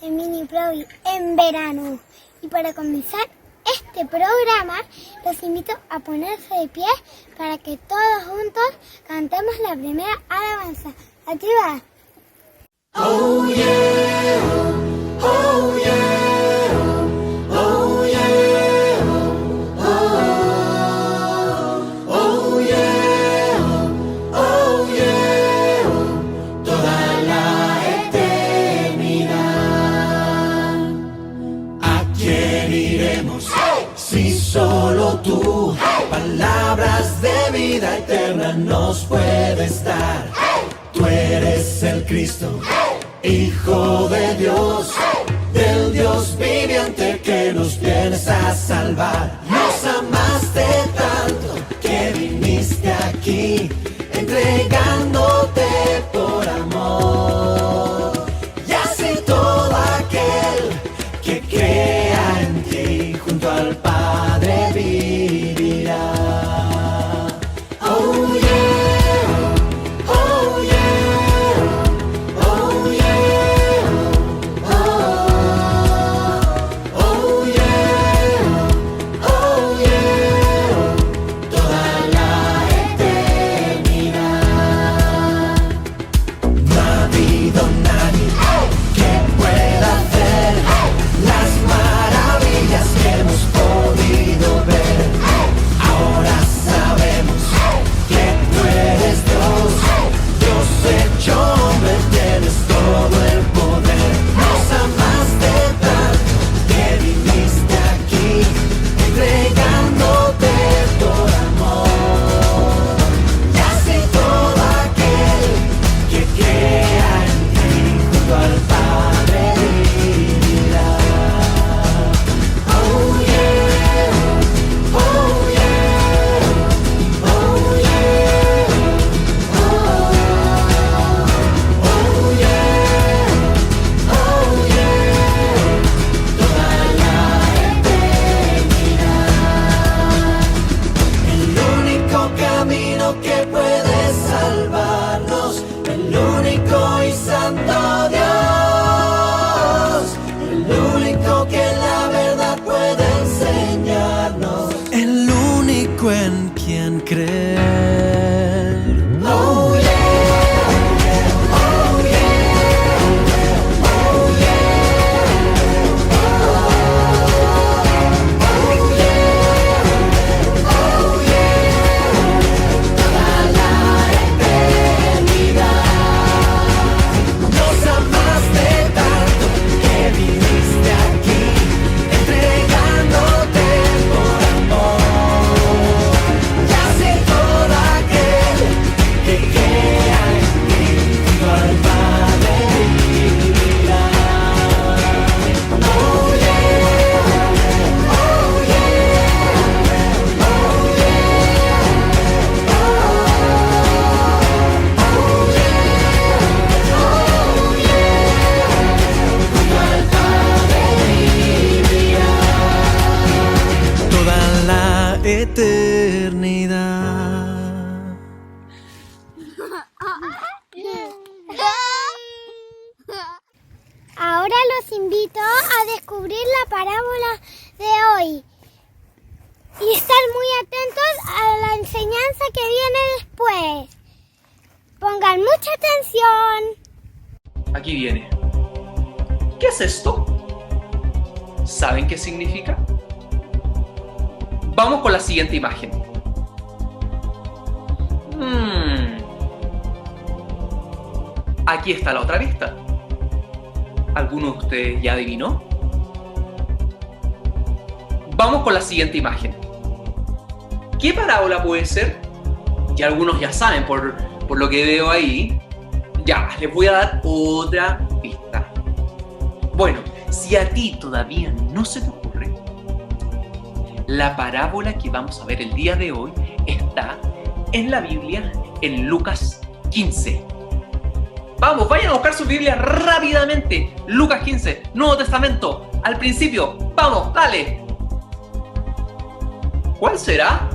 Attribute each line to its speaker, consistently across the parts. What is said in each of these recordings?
Speaker 1: de Mini Provi en verano. Y para comenzar este programa, los invito a ponerse de pie para que todos juntos cantemos la primera alabanza. Aquí va.
Speaker 2: Oh yeah, oh yeah, oh yeah, oh yeah, oh yeah, toda la eternidad. ¿A quién iremos si solo tú? Palabras de vida eterna nos puedes dar. Tú eres el Cristo, Hijo de Dios, del Dios viviente que nos vienes a salvar. Nos amaste tanto que viniste aquí, entregándote por amor. Y así todo aquel que crea en ti, junto al Padre vivirá. Oh yeah, oh yeah, oh yeah, oh yeah, oh yeah, toda la eternidad. No ha habido nadie que pueda hacer las maravillas que hemos podido ver. Ahora sabemos que tú eres Dios, Dios hecho hombre, tienes todo el poder. Nos amaste tanto que viniste aquí, entregándote por amor. Y así todo aquel que crea en ti, junto al Padre vivirá. Oh yeah, oh yeah, oh yeah, oh yeah, oh yeah, toda la eternidad. El único camino que puede salvarnos, el único y santo Dios, el único que la verdad puede enseñarnos, el único en quien creer. Oh yeah, oh yeah, oh yeah, oh yeah, toda la eternidad. Nos amaste tanto que viniste aquí, entregándote por amor. Y así todo aquel que crea en ti, junto al Padre vivirá. Oh yeah, oh yeah, oh toda la eternidad.
Speaker 1: Ahora los invito a descubrir la parábola de hoy y estar muy atentos a la enseñanza que viene después. Pongan mucha atención.
Speaker 3: Aquí viene. ¿Qué es esto? ¿Saben qué significa? Vamos con la siguiente imagen. Aquí está la otra vista. ¿Alguno de ustedes ya adivinó? Vamos con la siguiente imagen. ¿Qué parábola puede ser? Ya algunos ya saben por lo que veo ahí. Ya, les voy a dar otra pista. Bueno, si a ti todavía no se te ocurre, la parábola que vamos a ver el día de hoy está en la Biblia en Lucas 15. Vamos, vayan a buscar su Biblia rápidamente. Lucas 15, Nuevo Testamento, al principio. Vamos, dale. ¿Cuál será?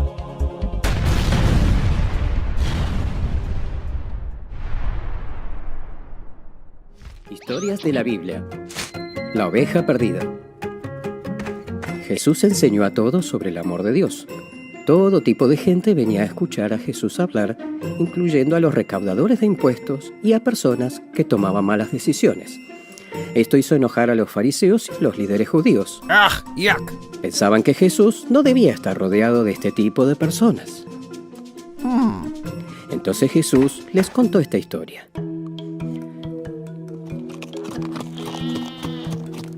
Speaker 4: Historias de la Biblia. La oveja perdida. Jesús enseñó a todos sobre el amor de Dios. Todo tipo de gente venía a escuchar a Jesús hablar, incluyendo a los recaudadores de impuestos y a personas que tomaban malas decisiones. Esto hizo enojar a los fariseos y los líderes judíos.
Speaker 5: ¡Ah, yuck!
Speaker 4: Pensaban que Jesús no debía estar rodeado de este tipo de personas. Entonces Jesús les contó esta historia.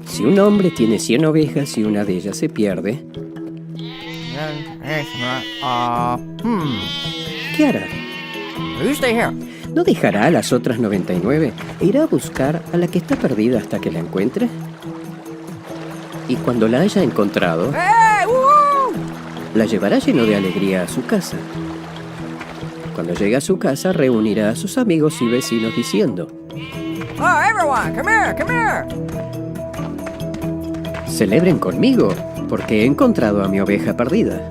Speaker 4: Si un hombre tiene 100 ovejas y una de ellas se pierde, ¿qué hará?
Speaker 5: You stay here.
Speaker 4: ¿No dejará a las otras 99 e irá a buscar a la que está perdida hasta que la encuentre? Y cuando la haya encontrado,
Speaker 5: Hey, woo!
Speaker 4: la llevará lleno de alegría a su casa. Cuando llegue a su casa, reunirá a sus amigos y vecinos diciendo:
Speaker 5: Oh, everyone, come here!
Speaker 4: celebren conmigo, porque he encontrado a mi oveja perdida.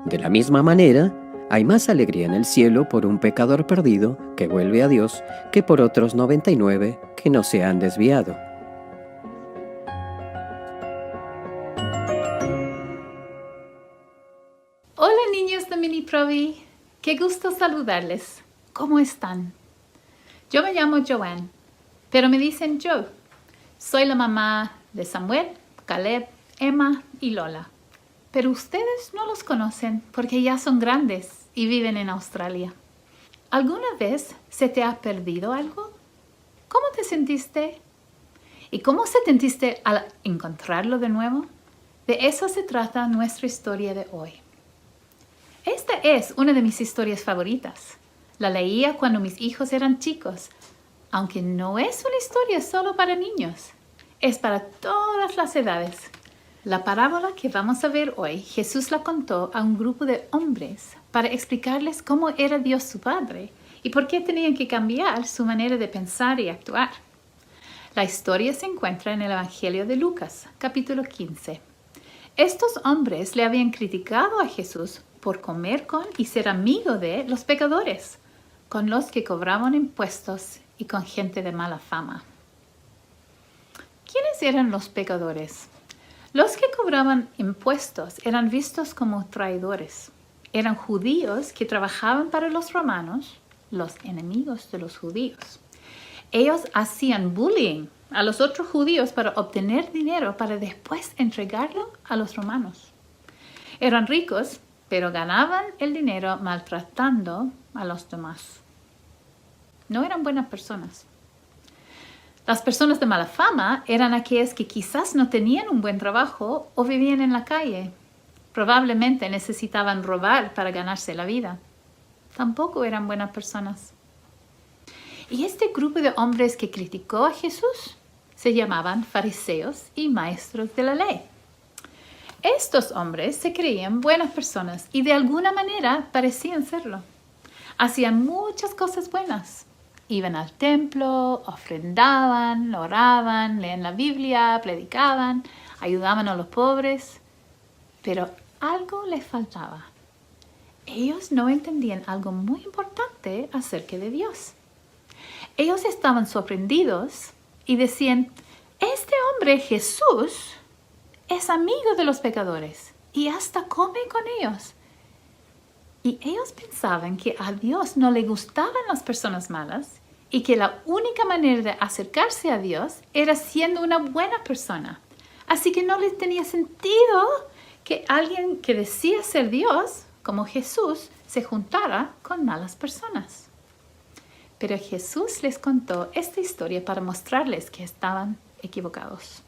Speaker 4: De la misma manera, hay más alegría en el cielo por un pecador perdido que vuelve a Dios que por otros 99 que no se han desviado.
Speaker 6: Hola niños de Mini Provi, qué gusto saludarles. ¿Cómo están? Yo me llamo Joanne, pero me dicen Joe. Soy la mamá de Samuel, Caleb, Emma y Lola. Pero ustedes no los conocen porque ya son grandes y viven en Australia. ¿Alguna vez se te ha perdido algo? ¿Cómo te sentiste? ¿Y cómo se sentiste al encontrarlo de nuevo? De eso se trata nuestra historia de hoy. Esta es una de mis historias favoritas. La leía cuando mis hijos eran chicos, aunque no es una historia solo para niños. Es para todas las edades. La parábola que vamos a ver hoy, Jesús la contó a un grupo de hombres para explicarles cómo era Dios su Padre y por qué tenían que cambiar su manera de pensar y actuar. La historia se encuentra en el Evangelio de Lucas, capítulo 15. Estos hombres le habían criticado a Jesús por comer con y ser amigo de los pecadores, con los que cobraban impuestos y con gente de mala fama. ¿Quiénes eran los pecadores? Los que cobraban impuestos eran vistos como traidores. Eran judíos que trabajaban para los romanos, los enemigos de los judíos. Ellos hacían bullying a los otros judíos para obtener dinero para después entregarlo a los romanos. Eran ricos, pero ganaban el dinero maltratando a los demás. No eran buenas personas. Las personas de mala fama eran aquellas que quizás no tenían un buen trabajo o vivían en la calle. Probablemente necesitaban robar para ganarse la vida. Tampoco eran buenas personas. Y este grupo de hombres que criticó a Jesús se llamaban fariseos y maestros de la ley. Estos hombres se creían buenas personas y de alguna manera parecían serlo. Hacían muchas cosas buenas. Iban al templo, ofrendaban, oraban, leían la Biblia, predicaban, ayudaban a los pobres. Pero algo les faltaba. Ellos no entendían algo muy importante acerca de Dios. Ellos estaban sorprendidos y decían: este hombre Jesús es amigo de los pecadores y hasta come con ellos. Y ellos pensaban que a Dios no le gustaban las personas malas y que la única manera de acercarse a Dios era siendo una buena persona. Así que no les tenía sentido que alguien que decía ser Dios, como Jesús, se juntara con malas personas. Pero Jesús les contó esta historia para mostrarles que estaban equivocados.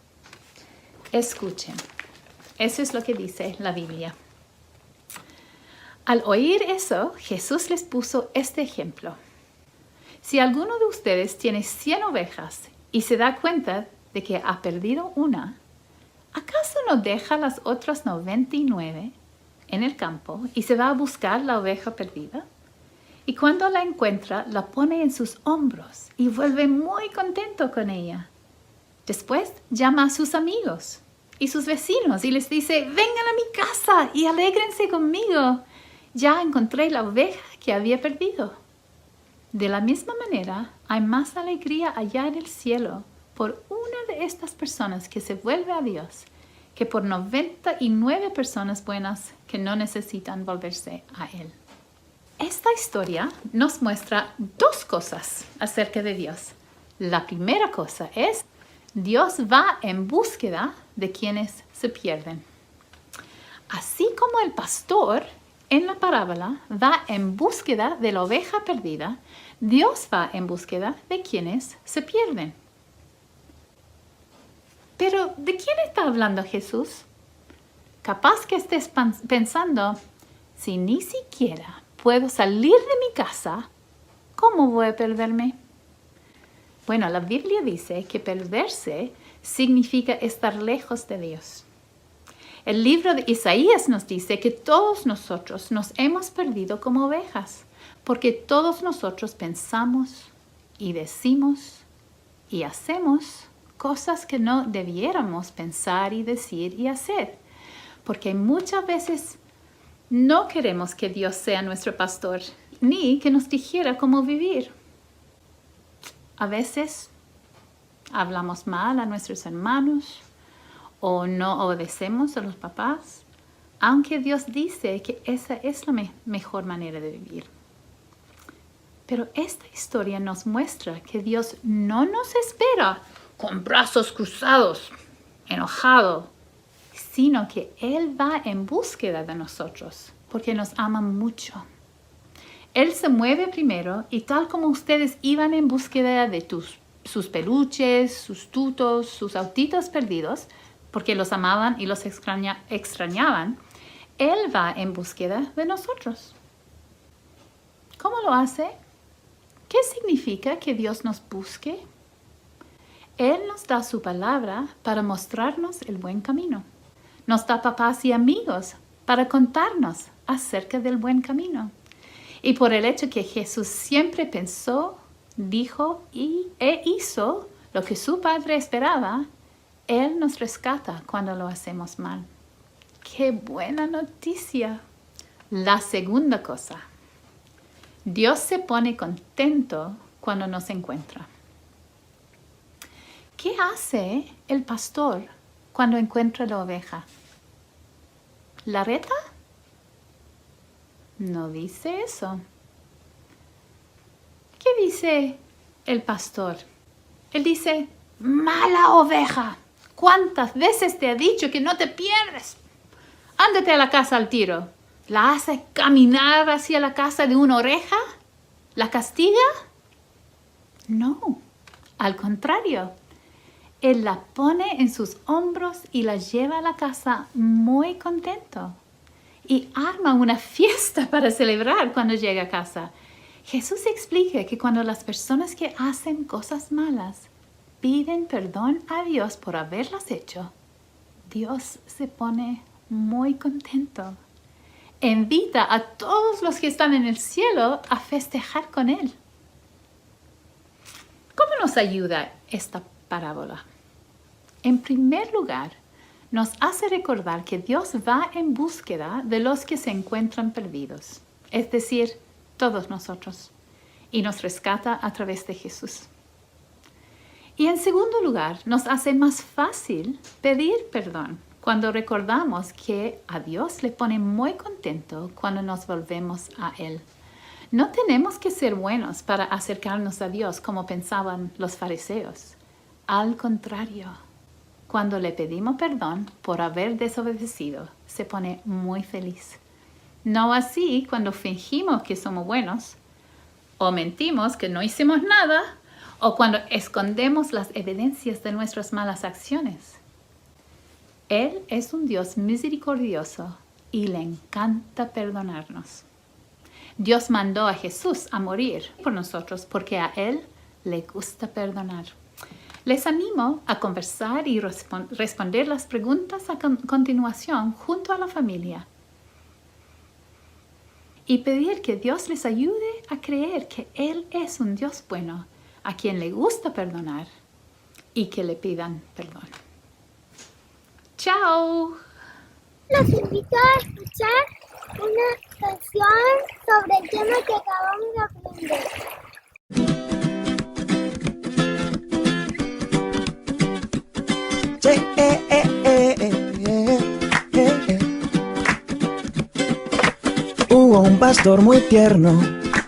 Speaker 6: Escuchen. Eso es lo que dice la Biblia. Al oír eso, Jesús les puso este ejemplo. Si alguno de ustedes tiene 100 ovejas y se da cuenta de que ha perdido una, ¿acaso no deja las otras 99 en el campo y se va a buscar la oveja perdida? Y cuando la encuentra, la pone en sus hombros y vuelve muy contento con ella. Después llama a sus amigos y sus vecinos y les dice: vengan a mi casa y alégrense conmigo. Ya encontré la oveja que había perdido. De la misma manera, hay más alegría allá en el cielo por una de estas personas que se vuelve a Dios que por 99 personas buenas que no necesitan volverse a Él. Esta historia nos muestra dos cosas acerca de Dios. La primera cosa es, Dios va en búsqueda de quienes se pierden. Así como el pastor en la parábola va en búsqueda de la oveja perdida, Dios va en búsqueda de quienes se pierden. Pero, ¿de quién está hablando Jesús? Capaz que estés pensando, si ni siquiera puedo salir de mi casa, ¿cómo voy a perderme? Bueno, la Biblia dice que perderse significa estar lejos de Dios. El libro de Isaías nos dice que todos nosotros nos hemos perdido como ovejas, porque todos nosotros pensamos y decimos y hacemos cosas que no debiéramos pensar y decir y hacer, porque muchas veces no queremos que Dios sea nuestro pastor, ni que nos dijera cómo vivir. A veces hablamos mal a nuestros hermanos o no obedecemos a los papás, aunque Dios dice que esa es la mejor manera de vivir. Pero esta historia nos muestra que Dios no nos espera con brazos cruzados, enojado, sino que Él va en búsqueda de nosotros, porque nos ama mucho. Él se mueve primero y tal como ustedes iban en búsqueda de sus peluches, sus tutos, sus autitos perdidos, porque los amaban y los extrañaban, Él va en búsqueda de nosotros. ¿Cómo lo hace? ¿Qué significa que Dios nos busque? Él nos da su palabra para mostrarnos el buen camino. Nos da papás y amigos para contarnos acerca del buen camino. Y por el hecho que Jesús siempre pensó, dijo e hizo lo que su Padre esperaba, Él nos rescata cuando lo hacemos mal. ¡Qué buena noticia! La segunda cosa. Dios se pone contento cuando nos encuentra. ¿Qué hace el pastor cuando encuentra la oveja? ¿La reta? No dice eso. ¿Qué dice el pastor? Él dice, mala oveja, ¿cuántas veces te he dicho que no te pierdes? Ándate a la casa al tiro. ¿La hace caminar hacia la casa de una oreja? ¿La castiga? No, al contrario. Él la pone en sus hombros y la lleva a la casa muy contento. Y arma una fiesta para celebrar cuando llega a casa. Jesús explica que cuando las personas que hacen cosas malas piden perdón a Dios por haberlas hecho, Dios se pone muy contento. Invita a todos los que están en el cielo a festejar con Él. ¿Cómo nos ayuda esta parábola? En primer lugar, nos hace recordar que Dios va en búsqueda de los que se encuentran perdidos, es decir, todos nosotros, y nos rescata a través de Jesús. Y en segundo lugar, nos hace más fácil pedir perdón cuando recordamos que a Dios le pone muy contento cuando nos volvemos a Él. No tenemos que ser buenos para acercarnos a Dios como pensaban los fariseos. Al contrario, cuando le pedimos perdón por haber desobedecido, se pone muy feliz. No así cuando fingimos que somos buenos, o mentimos que no hicimos nada, o cuando escondemos las evidencias de nuestras malas acciones. Él es un Dios misericordioso y le encanta perdonarnos. Dios mandó a Jesús a morir por nosotros porque a Él le gusta perdonar. Les animo a conversar y responder las preguntas a continuación junto a la familia y pedir que Dios les ayude a creer que Él es un Dios bueno, a quien le gusta perdonar y que le pidan perdón. ¡Chao!
Speaker 1: Los invito a escuchar una canción sobre el tema que acabamos de aprender.
Speaker 7: pastor muy tierno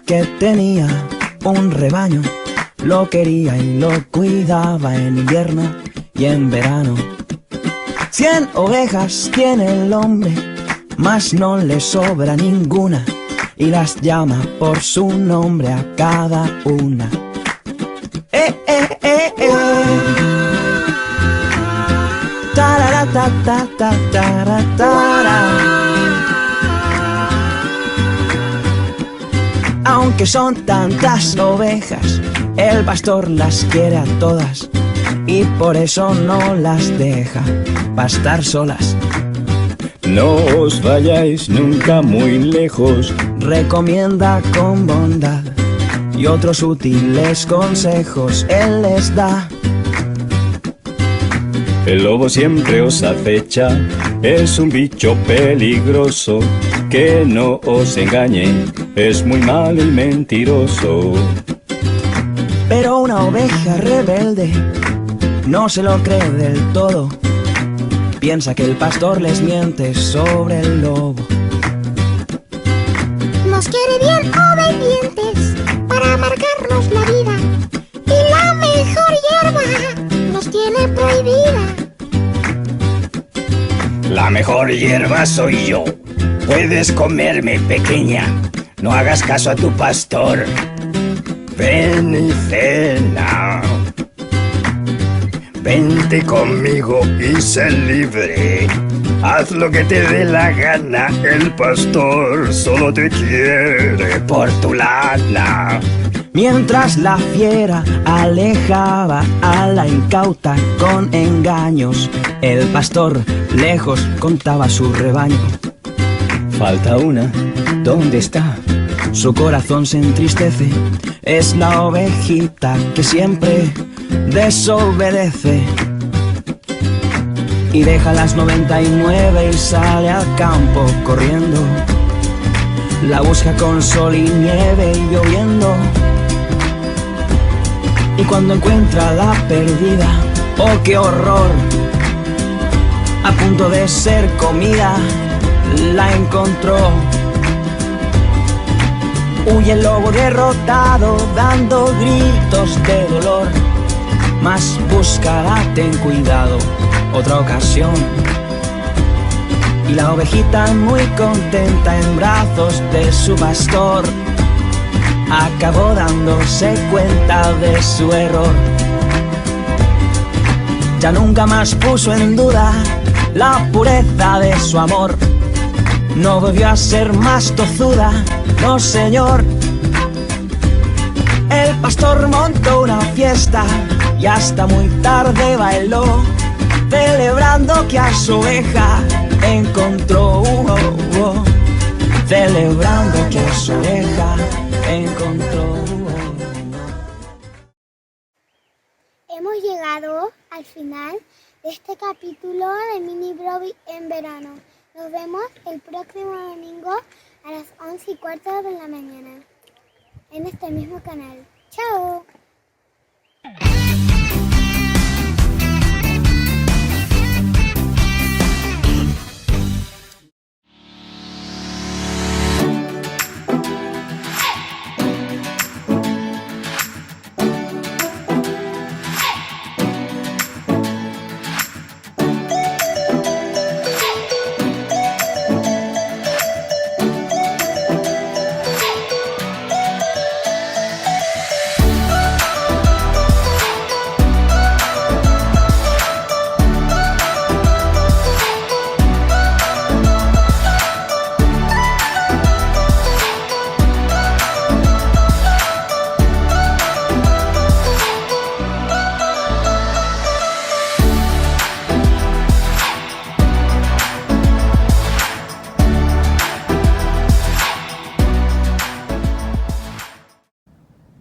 Speaker 7: que tenía un rebaño. Lo quería y lo cuidaba en invierno y en verano. 100 ovejas tiene el hombre, mas no le sobra ninguna, y las llama por su nombre a cada una. Aunque son tantas ovejas, el pastor las quiere a todas y por eso no las deja pastar solas.
Speaker 8: No os vayáis nunca muy lejos,
Speaker 7: Recomienda con bondad y otros útiles consejos él les da.
Speaker 8: el lobo siempre os acecha, es un bicho peligroso, que no os engañe, es muy malo y mentiroso.
Speaker 7: Pero una oveja rebelde no se lo cree del todo, piensa que el pastor les miente sobre el lobo.
Speaker 1: Nos quiere bien obedientes para amargarnos la vida, y la mejor hierba nos tiene prohibida.
Speaker 8: La mejor hierba soy yo, puedes comerme, pequeña, no hagas caso a tu pastor. Ven y cena, vente conmigo y sé libre. Haz lo que te dé la gana, el pastor solo te quiere por tu lana.
Speaker 7: Mientras la fiera alejaba a la incauta con engaños, el pastor lejos contaba su rebaño.
Speaker 8: Falta una, ¿dónde está?
Speaker 7: Su corazón se entristece, es la ovejita que siempre desobedece. Y deja las 99 y sale al campo corriendo. La busca con sol y nieve y lloviendo. Y cuando encuentra la perdida, ¡oh qué horror! A punto de ser comida, la encontró. Huye el lobo derrotado, dando gritos de dolor. Mas búscala, ten cuidado, otra ocasión. Y la ovejita muy contenta en brazos de su pastor acabó dándose cuenta de su error. Ya nunca más puso en duda la pureza de su amor. No volvió a ser más tozuda, no señor. El pastor montó una fiesta y hasta muy tarde bailó, celebrando que a su oveja encontró. Celebrando que a su oveja encontró.
Speaker 1: Hemos llegado al final de este capítulo de Mini Broby en verano. Nos vemos el próximo domingo a las 11:15 de la mañana en este mismo canal. ¡Chao!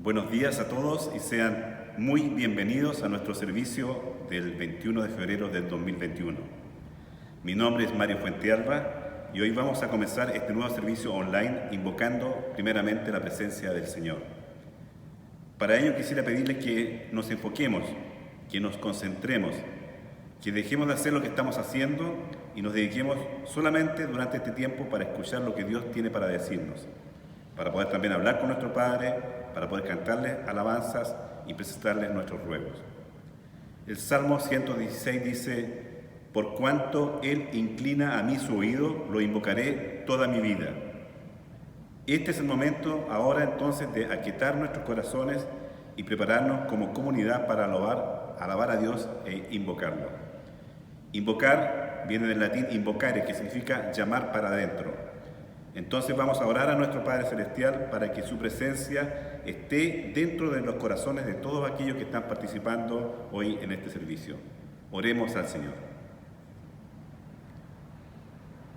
Speaker 9: Buenos días a todos y sean muy bienvenidos a nuestro servicio del 21 de febrero del 2021. Mi nombre es Mario Fuentealba y hoy vamos a comenzar este nuevo servicio online invocando primeramente la presencia del Señor. Para ello quisiera pedirles que nos enfoquemos, que nos concentremos, Que dejemos de hacer lo que estamos haciendo y nos dediquemos solamente durante este tiempo para escuchar lo que Dios tiene para decirnos, para poder también hablar con nuestro Padre, para poder cantarles alabanzas y presentarles nuestros ruegos. El Salmo 116 dice: por cuanto Él inclina a mí su oído, lo invocaré toda mi vida. Este es el momento ahora entonces de aquietar nuestros corazones y prepararnos como comunidad para alabar a Dios e invocarlo. Invocar viene del latín invocare, que significa llamar para adentro. Entonces vamos a orar a nuestro Padre Celestial para que su presencia esté dentro de los corazones de todos aquellos que están participando hoy en este servicio. Oremos al Señor.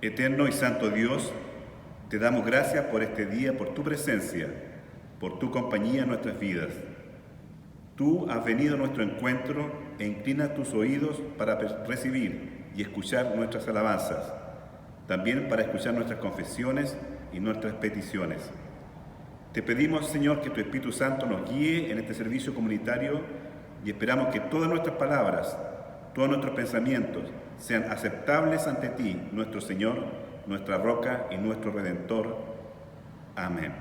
Speaker 9: Eterno y santo Dios, te damos gracias por este día, por tu presencia, por tu compañía en nuestras vidas. Tú has venido a nuestro encuentro e inclina tus oídos para recibir y escuchar nuestras alabanzas, también para escuchar nuestras confesiones y nuestras peticiones. Te pedimos, Señor, que tu Espíritu Santo nos guíe en este servicio comunitario y esperamos que todas nuestras palabras, todos nuestros pensamientos sean aceptables ante ti, nuestro Señor, nuestra roca y nuestro Redentor. Amén.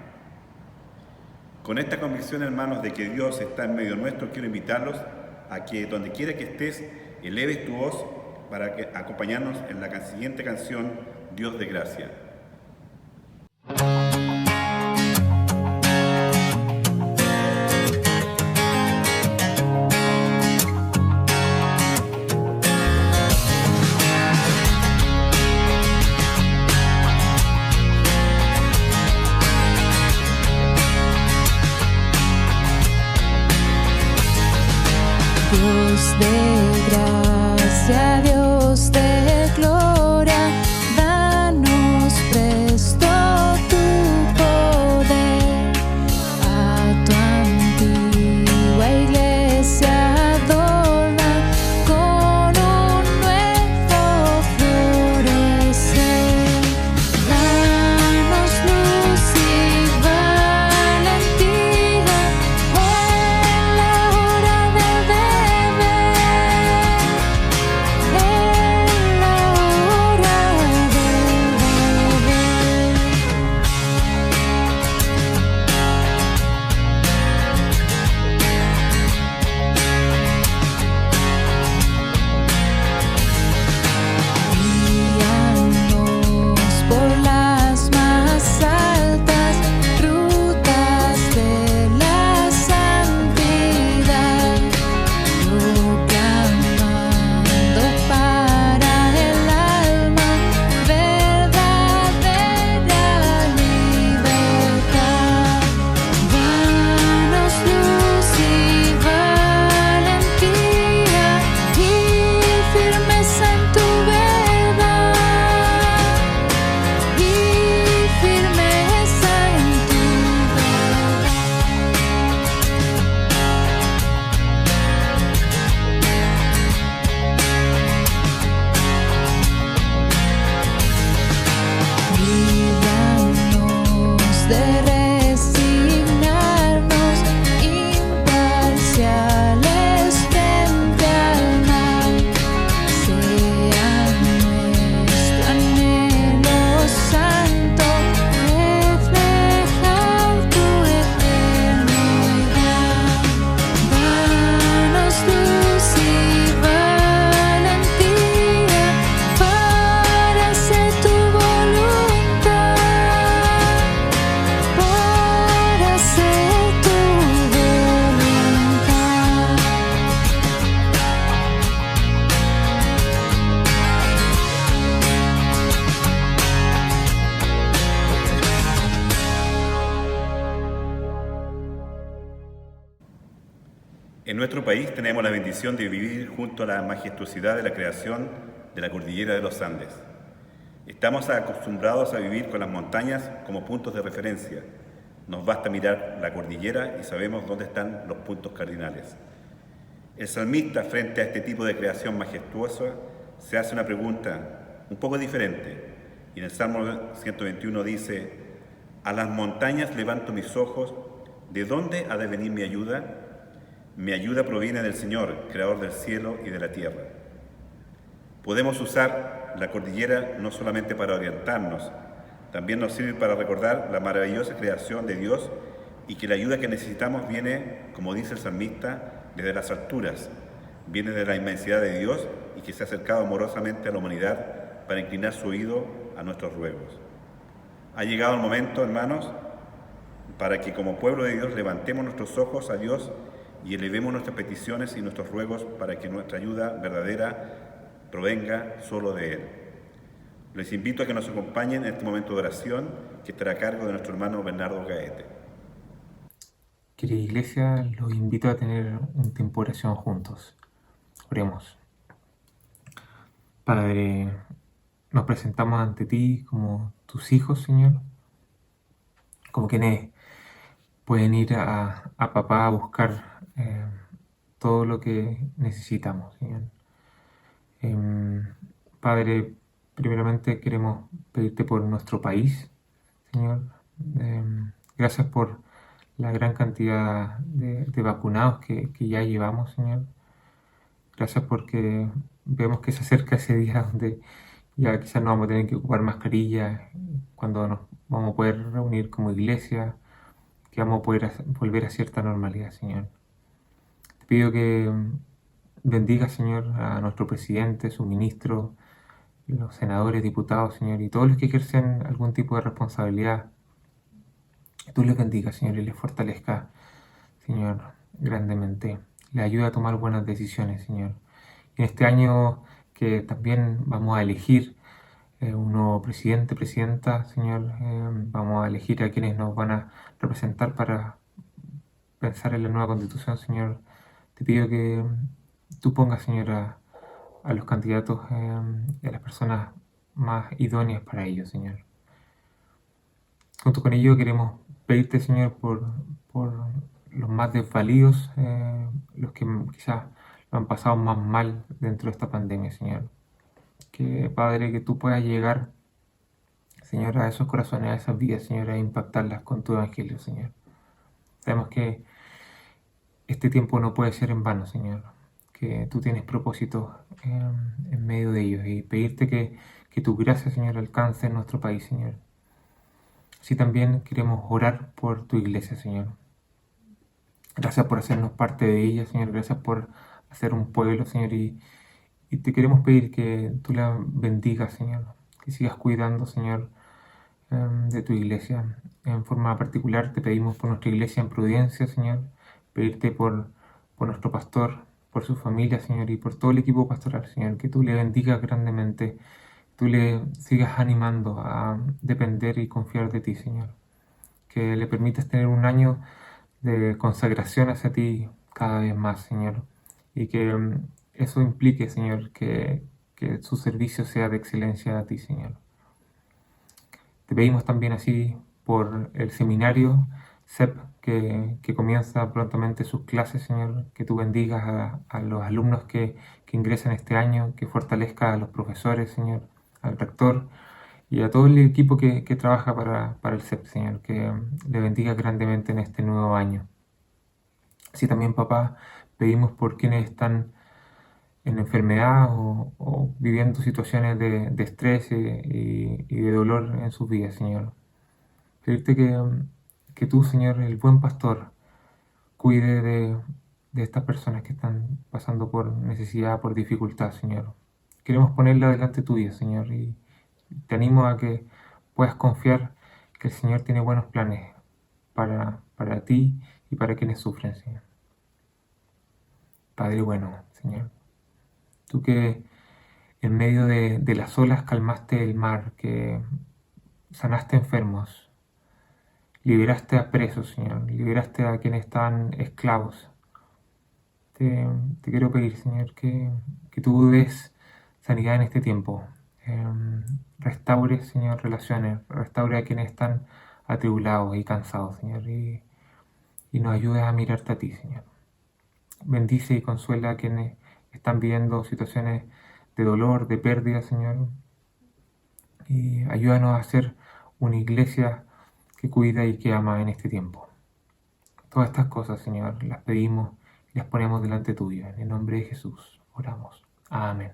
Speaker 9: Con esta convicción, hermanos, de que Dios está en medio nuestro, quiero invitarlos a que donde quiera que estés, eleves tu voz para acompañarnos en la siguiente canción, Dios de Gracia.
Speaker 10: Dios de gracia, Dios de gloria, danos presto tu poder. A tu antigua iglesia adorna con un nuevo florecer. Danos luz y valentía en la hora del deber.
Speaker 9: En nuestro país tenemos la bendición de vivir junto a la majestuosidad de la creación de la cordillera de los Andes. Estamos acostumbrados a vivir con las montañas como puntos de referencia. Nos basta mirar la cordillera y sabemos dónde están los puntos cardinales. El salmista, frente a este tipo de creación majestuosa, se hace una pregunta un poco diferente. Y en el Salmo 121 dice: a las montañas levanto mis ojos, ¿de dónde ha de venir mi ayuda? Mi ayuda proviene del Señor, creador del cielo y de la tierra. Podemos usar la cordillera no solamente para orientarnos, también nos sirve para recordar la maravillosa creación de Dios y que la ayuda que necesitamos viene, como dice el salmista, desde las alturas, viene de la inmensidad de Dios y que se ha acercado amorosamente a la humanidad para inclinar su oído a nuestros ruegos. Ha llegado el momento, hermanos, para que como pueblo de Dios levantemos nuestros ojos a Dios y elevemos nuestras peticiones y nuestros ruegos para que nuestra ayuda verdadera provenga solo de Él. Les invito a que nos acompañen en este momento de oración que estará a cargo de nuestro hermano Bernardo Gaete.
Speaker 11: Querida Iglesia, los invito a tener un tiempo de oración juntos. Oremos. Padre, nos presentamos ante ti como tus hijos, Señor, como quienes pueden ir a papá a buscar todo lo que necesitamos, Señor. Padre, primeramente queremos pedirte por nuestro país, Señor. Gracias por la gran cantidad de vacunados que ya llevamos, Señor. Gracias porque vemos que se acerca ese día donde ya quizás no vamos a tener que ocupar mascarillas, cuando nos vamos a poder reunir como iglesia, que vamos a poder volver a cierta normalidad, Señor. Te pido que bendiga, Señor, a nuestro presidente, su ministro, los senadores, diputados, Señor, y todos los que ejercen algún tipo de responsabilidad. Que tú les bendigas, Señor, y les fortalezca, Señor, grandemente. Les ayuda a tomar buenas decisiones, Señor. En este año que también vamos a elegir un nuevo presidente, presidenta, Señor, vamos a elegir a quienes nos van a representar para pensar en la nueva Constitución, Señor. Te pido que tú pongas, Señor, a los candidatos y a las personas más idóneas para ello, Señor. Junto con ello queremos pedirte, Señor, por los más desvalidos, los que quizás lo han pasado más mal dentro de esta pandemia, Señor. Que, Padre, que tú puedas llegar, Señor, a esos corazones, a esas vidas, Señor, a impactarlas con tu evangelio, Señor. Sabemos que este tiempo no puede ser en vano, Señor, que tú tienes propósitos en medio de ellos, y pedirte que tu gracia, Señor, alcance en nuestro país, Señor. Así también queremos orar por tu iglesia, Señor. Gracias por hacernos parte de ella, Señor. Gracias por hacer un pueblo, Señor, y te queremos pedir que tú la bendigas, Señor, que sigas cuidando, Señor, de tu iglesia. En forma particular te pedimos por nuestra iglesia en Providencia, Señor, pedirte por nuestro pastor, por su familia, Señor, y por todo el equipo pastoral, Señor, que tú le bendigas grandemente, tú le sigas animando a depender y confiar de ti, Señor, que le permitas tener un año de consagración hacia ti cada vez más, Señor, y que eso implique, Señor, que su servicio sea de excelencia a ti, Señor. Te pedimos también así por el seminario CEP que comienza prontamente sus clases, Señor, que tú bendigas a los alumnos que ingresan este año, que fortalezca a los profesores, Señor, al rector y a todo el equipo que trabaja para el CEP, Señor, que le bendiga grandemente en este nuevo año. Así también, papá, pedimos por quienes están en enfermedad o viviendo situaciones de estrés y de dolor en sus vidas, Señor. Pedirte que tú, Señor, el buen pastor, cuide de estas personas que están pasando por necesidad, por dificultad, Señor. Queremos ponerla delante tuya, Señor, y te animo a que puedas confiar que el Señor tiene buenos planes para ti y para quienes sufren, Señor. Padre bueno, Señor, tú que en medio de las olas calmaste el mar, que sanaste enfermos, liberaste a presos, Señor, liberaste a quienes estaban esclavos. Te quiero pedir, Señor, que tú des sanidad en este tiempo. Restaure, Señor, relaciones, restaure a quienes están atribulados y cansados, Señor, y nos ayudes a mirarte a ti, Señor. Bendice y consuela a quienes están viviendo situaciones de dolor, de pérdida, Señor, y ayúdanos a ser una iglesia que cuida y que ama en este tiempo. Todas estas cosas, Señor, las pedimos y las ponemos delante tuyo. En el nombre de Jesús oramos. Amén.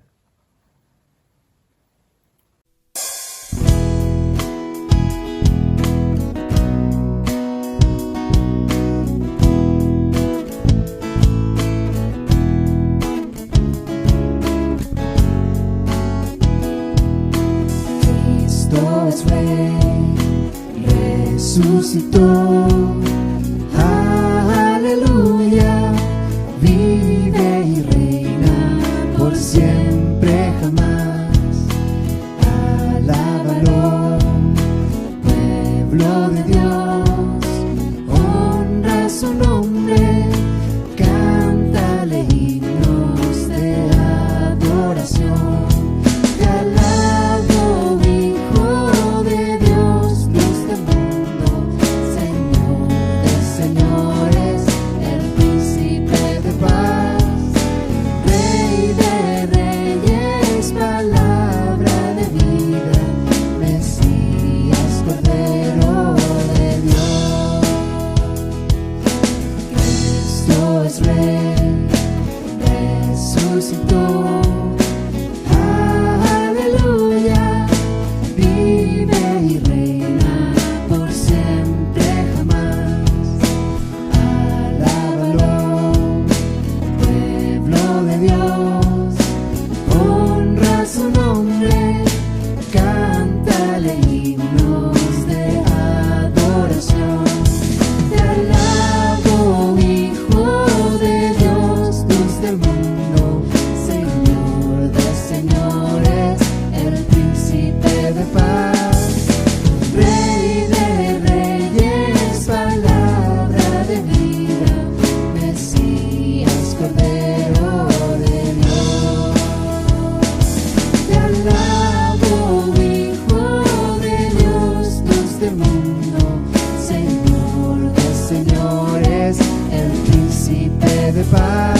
Speaker 2: su nombre, cántale himnos de adoración. Te alabo, Hijo de Dios, luz del mundo, Señor de señores, el príncipe de paz, Rey de reyes, palabra de vida, Mesías, Cordero de Dios. Cristo es Rey, resucitó. Aleluya, vive y reina por siempre jamás. Alábalo, pueblo de Dios, honra su nombre, cántale himnos de adoración. Te alabo, Hijo de Dios, luz del mundo, Señor de señores, el príncipe de paz, Rey de reyes, palabra de vida, Mesías, Cordero de Dios. Te alabo, Hijo de Dios, luz del mundo, Señor de señores, el príncipe de paz,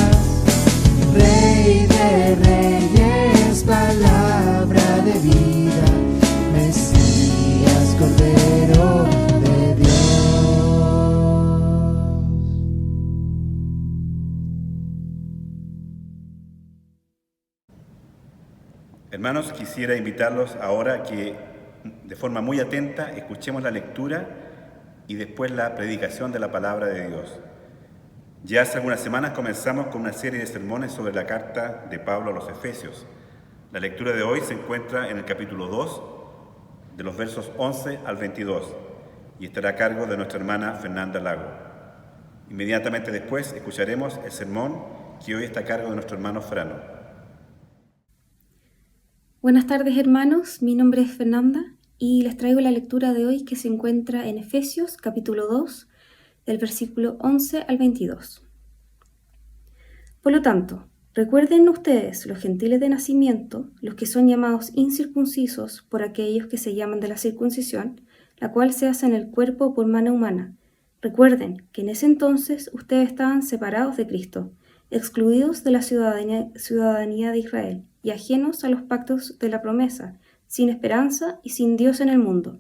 Speaker 2: Rey de reyes, palabra de vida, Mesías, Cordero de Dios.
Speaker 9: Hermanos, quisiera invitarlos ahora a que de forma muy atenta escuchemos la lectura y después la predicación de la palabra de Dios. Ya hace algunas semanas comenzamos con una serie de sermones sobre la carta de Pablo a los Efesios. La lectura de hoy se encuentra en el capítulo 2, de los versos 11 al 22, y estará a cargo de nuestra hermana Fernanda Lago. Inmediatamente después escucharemos el sermón que hoy está a cargo de nuestro hermano Frano.
Speaker 12: Buenas tardes, hermanos, mi nombre es Fernanda y les traigo la lectura de hoy que se encuentra en Efesios capítulo 2 del versículo 11 al 22. Por lo tanto, recuerden ustedes, los gentiles de nacimiento, los que son llamados incircuncisos por aquellos que se llaman de la circuncisión, la cual se hace en el cuerpo por mano humana. Recuerden que en ese entonces ustedes estaban separados de Cristo, excluidos de la ciudadanía de Israel y ajenos a los pactos de la promesa, sin esperanza y sin Dios en el mundo.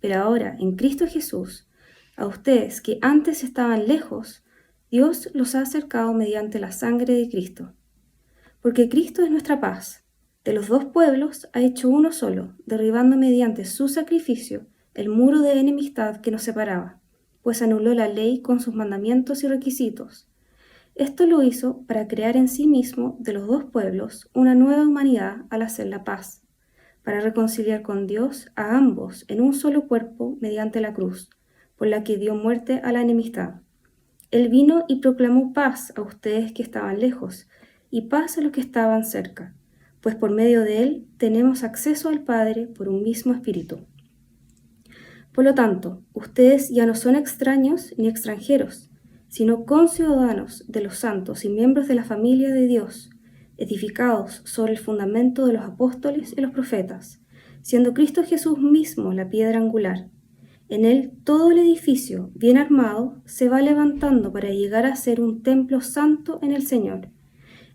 Speaker 12: Pero ahora, en Cristo Jesús, a ustedes que antes estaban lejos, Dios los ha acercado mediante la sangre de Cristo. Porque Cristo es nuestra paz. De los dos pueblos ha hecho uno solo, derribando mediante su sacrificio el muro de enemistad que nos separaba, pues anuló la ley con sus mandamientos y requisitos. Esto lo hizo para crear en sí mismo de los dos pueblos una nueva humanidad al hacer la paz, para reconciliar con Dios a ambos en un solo cuerpo mediante la cruz, por la que dio muerte a la enemistad. Él vino y proclamó paz a ustedes que estaban lejos, y paz a los que estaban cerca, pues por medio de él tenemos acceso al Padre por un mismo Espíritu. Por lo tanto, ustedes ya no son extraños ni extranjeros, sino conciudadanos de los santos y miembros de la familia de Dios, edificados sobre el fundamento de los apóstoles y los profetas, siendo Cristo Jesús mismo la piedra angular. En él todo el edificio, bien armado, se va levantando para llegar a ser un templo santo en el Señor.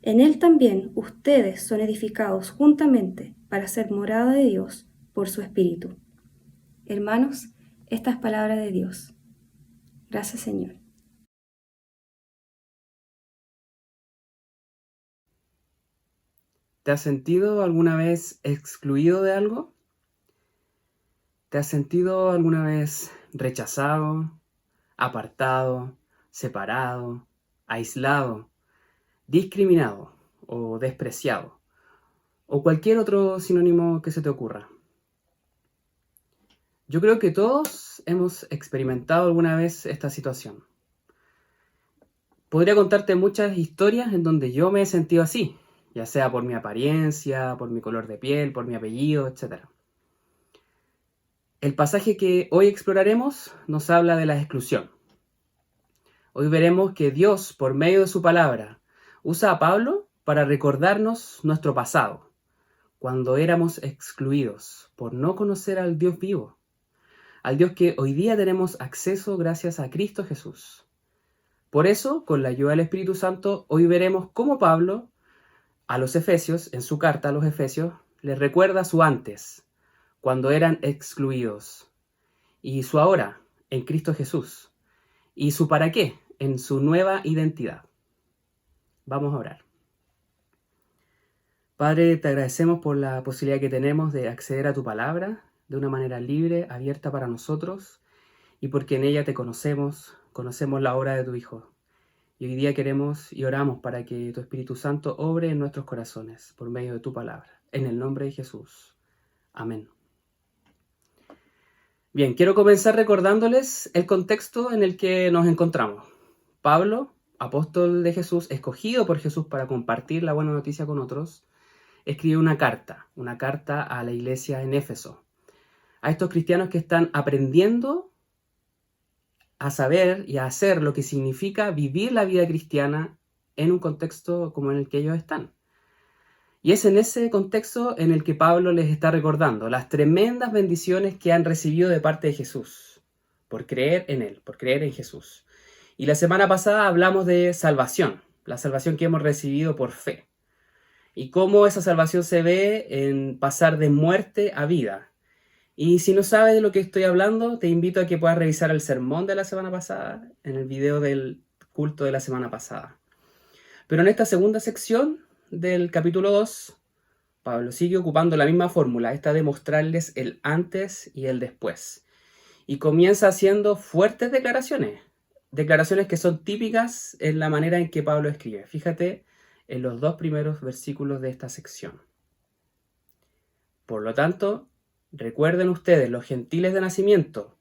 Speaker 12: En él también ustedes son edificados juntamente para ser morada de Dios por su Espíritu. Hermanos, esta es palabra de Dios. Gracias, Señor.
Speaker 13: ¿Te has sentido alguna vez excluido de algo? ¿Te has sentido alguna vez rechazado, apartado, separado, aislado, discriminado o despreciado? O cualquier otro sinónimo que se te ocurra. Yo creo que todos hemos experimentado alguna vez esta situación. Podría contarte muchas historias en donde yo me he sentido así, ya sea por mi apariencia, por mi color de piel, por mi apellido, etc. El pasaje que hoy exploraremos nos habla de la exclusión. Hoy veremos que Dios, por medio de su palabra, usa a Pablo para recordarnos nuestro pasado, cuando éramos excluidos por no conocer al Dios vivo, al Dios que hoy día tenemos acceso gracias a Cristo Jesús. Por eso, con la ayuda del Espíritu Santo, hoy veremos cómo Pablo, a los Efesios, en su carta a los Efesios, les recuerda su antes, cuando eran excluidos, y su ahora, en Cristo Jesús, y su para qué, en su nueva identidad. Vamos a orar. Padre, te agradecemos por la posibilidad que tenemos de acceder a tu palabra de una manera libre, abierta para nosotros, y porque en ella te conocemos la obra de tu Hijo. Y hoy día queremos y oramos para que tu Espíritu Santo obre en nuestros corazones por medio de tu palabra. En el nombre de Jesús. Amén. Bien, quiero comenzar recordándoles el contexto en el que nos encontramos. Pablo, apóstol de Jesús, escogido por Jesús para compartir la buena noticia con otros, escribe una carta a la iglesia en Éfeso, a estos cristianos que están aprendiendo a saber y a hacer lo que significa vivir la vida cristiana en un contexto como en el que ellos están. Y es en ese contexto en el que Pablo les está recordando las tremendas bendiciones que han recibido de parte de Jesús, por creer en Él, por creer en Jesús. Y la semana pasada hablamos de salvación, la salvación que hemos recibido por fe. Y cómo esa salvación se ve en pasar de muerte a vida. Y si no sabes de lo que estoy hablando, te invito a que puedas revisar el sermón de la semana pasada, en el video del culto de la semana pasada. Pero en esta segunda sección del capítulo 2, Pablo sigue ocupando la misma fórmula, esta de mostrarles el antes y el después. Y comienza haciendo fuertes declaraciones que son típicas en la manera en que Pablo escribe. Fíjate en los 2 primeros versículos de esta sección. Por lo tanto, recuerden ustedes, los gentiles de nacimiento,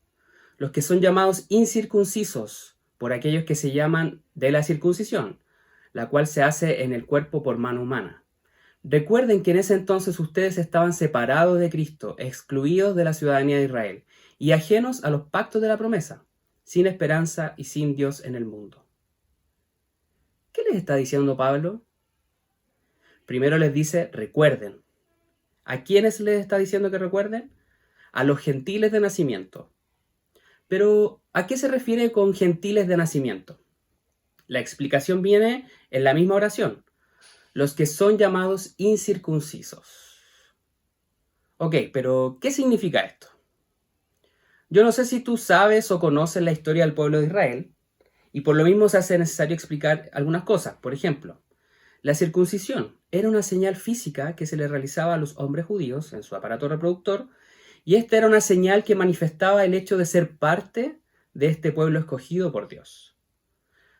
Speaker 13: los que son llamados incircuncisos por aquellos que se llaman de la circuncisión, la cual se hace en el cuerpo por mano humana. Recuerden que en ese entonces ustedes estaban separados de Cristo, excluidos de la ciudadanía de Israel y ajenos a los pactos de la promesa, sin esperanza y sin Dios en el mundo. ¿Qué les está diciendo Pablo? Primero les dice, recuerden. ¿A quiénes les está diciendo que recuerden? A los gentiles de nacimiento. Pero, ¿a qué se refiere con gentiles de nacimiento? La explicación viene en la misma oración. Los que son llamados incircuncisos. Ok, pero ¿qué significa esto? Yo no sé si tú sabes o conoces la historia del pueblo de Israel, y por lo mismo se hace necesario explicar algunas cosas. Por ejemplo, la circuncisión era una señal física que se le realizaba a los hombres judíos en su aparato reproductor, y esta era una señal que manifestaba el hecho de ser parte de este pueblo escogido por Dios.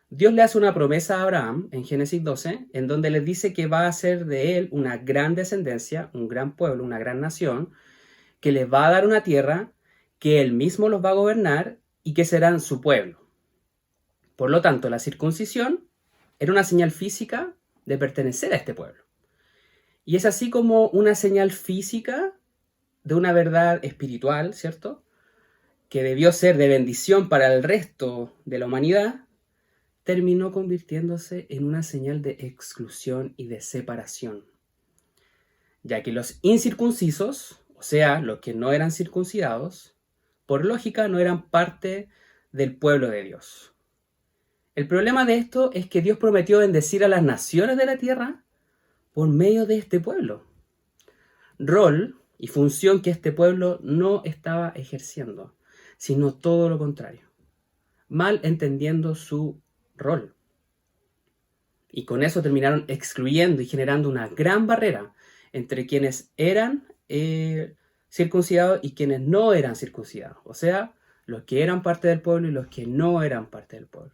Speaker 13: Dios le hace una promesa a Abraham en Génesis 12, en donde le dice que va a hacer de él una gran descendencia, un gran pueblo, una gran nación, que les va a dar una tierra, que él mismo los va a gobernar y que serán su pueblo. Por lo tanto, la circuncisión era una señal física de pertenecer a este pueblo. Y es así como una señal física de una verdad espiritual, ¿cierto?, que debió ser de bendición para el resto de la humanidad, terminó convirtiéndose en una señal de exclusión y de separación. Ya que los incircuncisos, o sea, los que no eran circuncidados, por lógica no eran parte del pueblo de Dios. El problema de esto es que Dios prometió bendecir a las naciones de la tierra por medio de este pueblo. Rol y función que este pueblo no estaba ejerciendo, sino todo lo contrario, mal entendiendo su rol. Y con eso terminaron excluyendo y generando una gran barrera entre quienes eran circuncidados y quienes no eran circuncidados. O sea, los que eran parte del pueblo y los que no eran parte del pueblo.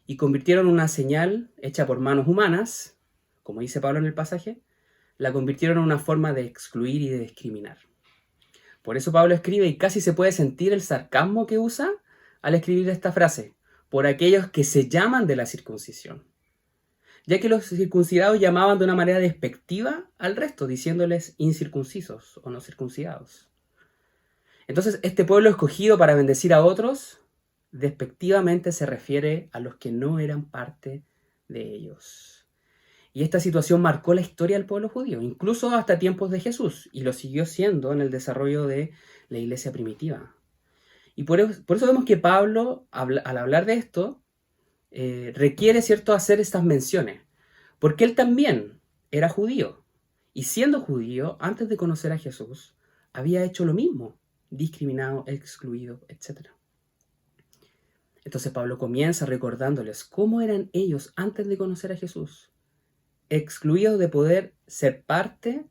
Speaker 13: Y convirtieron una señal hecha por manos humanas, como dice Pablo en el pasaje, la convirtieron en una forma de excluir y de discriminar. Por eso Pablo escribe, y casi se puede sentir el sarcasmo que usa al escribir esta frase, por aquellos que se llaman de la circuncisión. Ya que los circuncidados llamaban de una manera despectiva al resto, diciéndoles incircuncisos o no circuncidados. Entonces, este pueblo escogido para bendecir a otros despectivamente se refiere a los que no eran parte de ellos. Y esta situación marcó la historia del pueblo judío, incluso hasta tiempos de Jesús, y lo siguió siendo en el desarrollo de la iglesia primitiva. Y por eso vemos que Pablo, al hablar de esto, requiere, ¿cierto?, hacer estas menciones, porque él también era judío, y siendo judío, antes de conocer a Jesús, había hecho lo mismo, discriminado, excluido, etc. Entonces Pablo comienza recordándoles cómo eran ellos antes de conocer a Jesús, excluidos de poder ser parte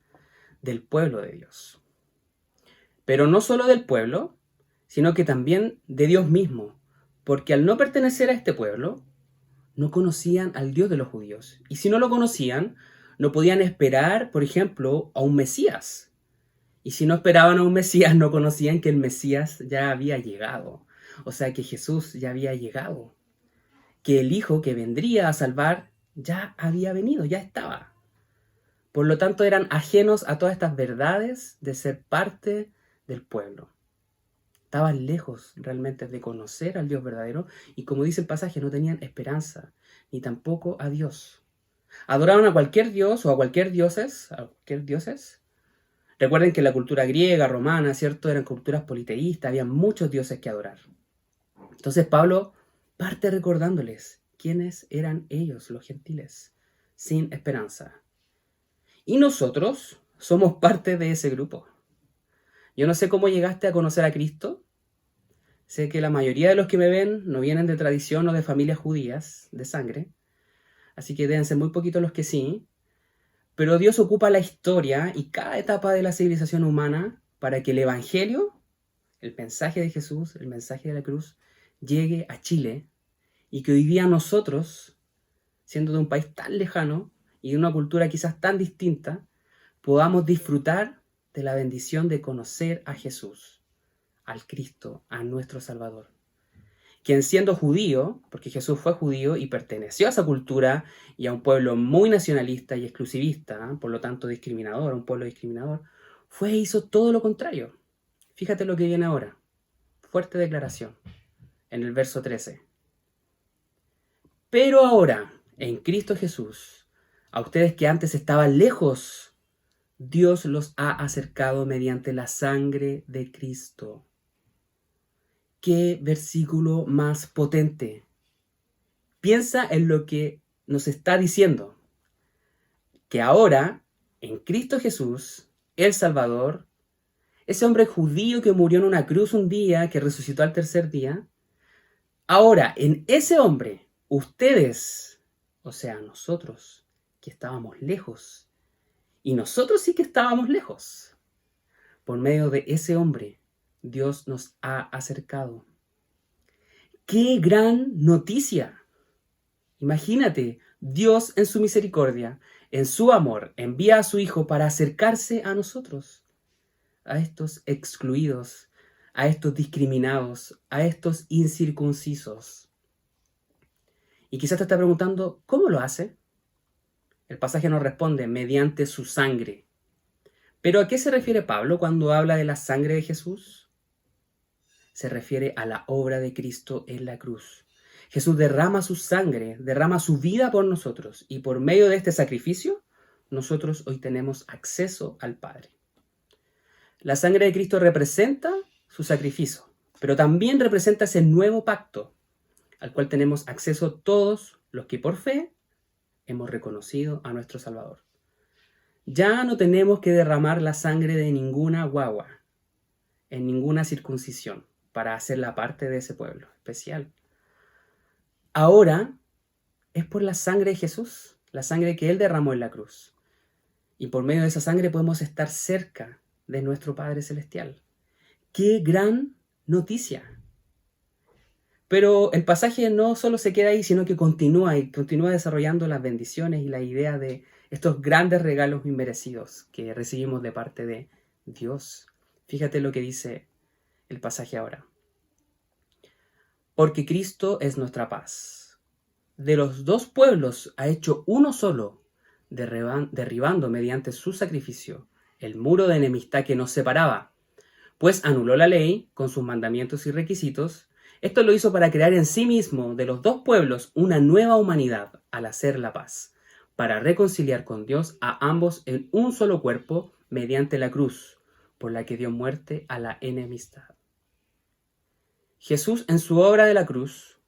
Speaker 13: del pueblo de Dios. Pero no solo del pueblo, sino que también de Dios mismo, porque al no pertenecer a este pueblo, no conocían al Dios de los judíos. Y si no lo conocían, no podían esperar, por ejemplo, a un Mesías. Y si no esperaban a un Mesías, no conocían que el Mesías ya había llegado. O sea, que Jesús ya había llegado. Que el Hijo que vendría a salvar ya había venido, ya estaba. Por lo tanto, eran ajenos a todas estas verdades de ser parte del pueblo. Estaban lejos realmente de conocer al Dios verdadero y, como dice el pasaje, no tenían esperanza, ni tampoco a Dios. Adoraban a cualquier dios o a cualquier dioses. Recuerden que la cultura griega, romana, ¿cierto?, eran culturas politeístas, había muchos dioses que adorar. Entonces Pablo parte recordándoles quiénes eran ellos, los gentiles, sin esperanza. Y nosotros somos parte de ese grupo. Yo no sé cómo llegaste a conocer a Cristo. Sé que la mayoría de los que me ven no vienen de tradición o de familias judías, de sangre. Así que deben ser muy poquitos los que sí. Pero Dios ocupa la historia y cada etapa de la civilización humana para que el Evangelio, el mensaje de Jesús, el mensaje de la cruz, llegue a Chile y que hoy día nosotros, siendo de un país tan lejano y de una cultura quizás tan distinta, podamos disfrutar de la bendición de conocer a Jesús, al Cristo, a nuestro Salvador. Quien siendo judío, porque Jesús fue judío y perteneció a esa cultura y a un pueblo muy nacionalista y exclusivista, por lo tanto discriminador, un pueblo discriminador, fue e hizo todo lo contrario. Fíjate lo que viene ahora. Fuerte declaración. En el verso 13. Pero ahora, en Cristo Jesús, a ustedes que antes estaban lejos, Dios los ha acercado mediante la sangre de Cristo. ¡Qué versículo más potente! Piensa en lo que nos está diciendo. Que ahora, en Cristo Jesús, el Salvador, ese hombre judío que murió en una cruz un día, que resucitó al tercer día, ahora, en ese hombre, ustedes, o sea, nosotros, que estábamos lejos, y nosotros sí que estábamos lejos, por medio de ese hombre, Dios nos ha acercado. ¡Qué gran noticia! Imagínate, Dios en su misericordia, en su amor, envía a su Hijo para acercarse a nosotros, a estos excluidos, a estos discriminados, a estos incircuncisos. Y quizás te está preguntando, ¿cómo lo hace? El pasaje nos responde, mediante su sangre. ¿Pero a qué se refiere Pablo cuando habla de la sangre de Jesús? Se refiere a la obra de Cristo en la cruz. Jesús derrama su sangre, derrama su vida por nosotros, y por medio de este sacrificio, nosotros hoy tenemos acceso al Padre. La sangre de Cristo representa su sacrificio, pero también representa ese nuevo pacto, al cual tenemos acceso todos los que por fe hemos reconocido a nuestro Salvador. Ya no tenemos que derramar la sangre de ninguna guagua, en ninguna circuncisión, para hacer la parte de ese pueblo especial. Ahora es por la sangre de Jesús, la sangre que Él derramó en la cruz. Y por medio de esa sangre podemos estar cerca de nuestro Padre Celestial. ¡Qué gran noticia! Pero el pasaje no solo se queda ahí, sino que continúa desarrollando las bendiciones y la idea de estos grandes regalos inmerecidos que recibimos de parte de Dios. Fíjate lo que dice el pasaje ahora. Porque Cristo es nuestra paz. De los dos pueblos ha hecho uno solo, derribando mediante su sacrificio el muro de enemistad que nos separaba, pues anuló la ley con sus mandamientos y requisitos, Esto lo hizo para crear en sí mismo de los dos pueblos una nueva humanidad al hacer la paz, para reconciliar con Dios a ambos en un solo cuerpo mediante la cruz, por la que dio muerte a la enemistad. Jesús, en su obra de la cruz,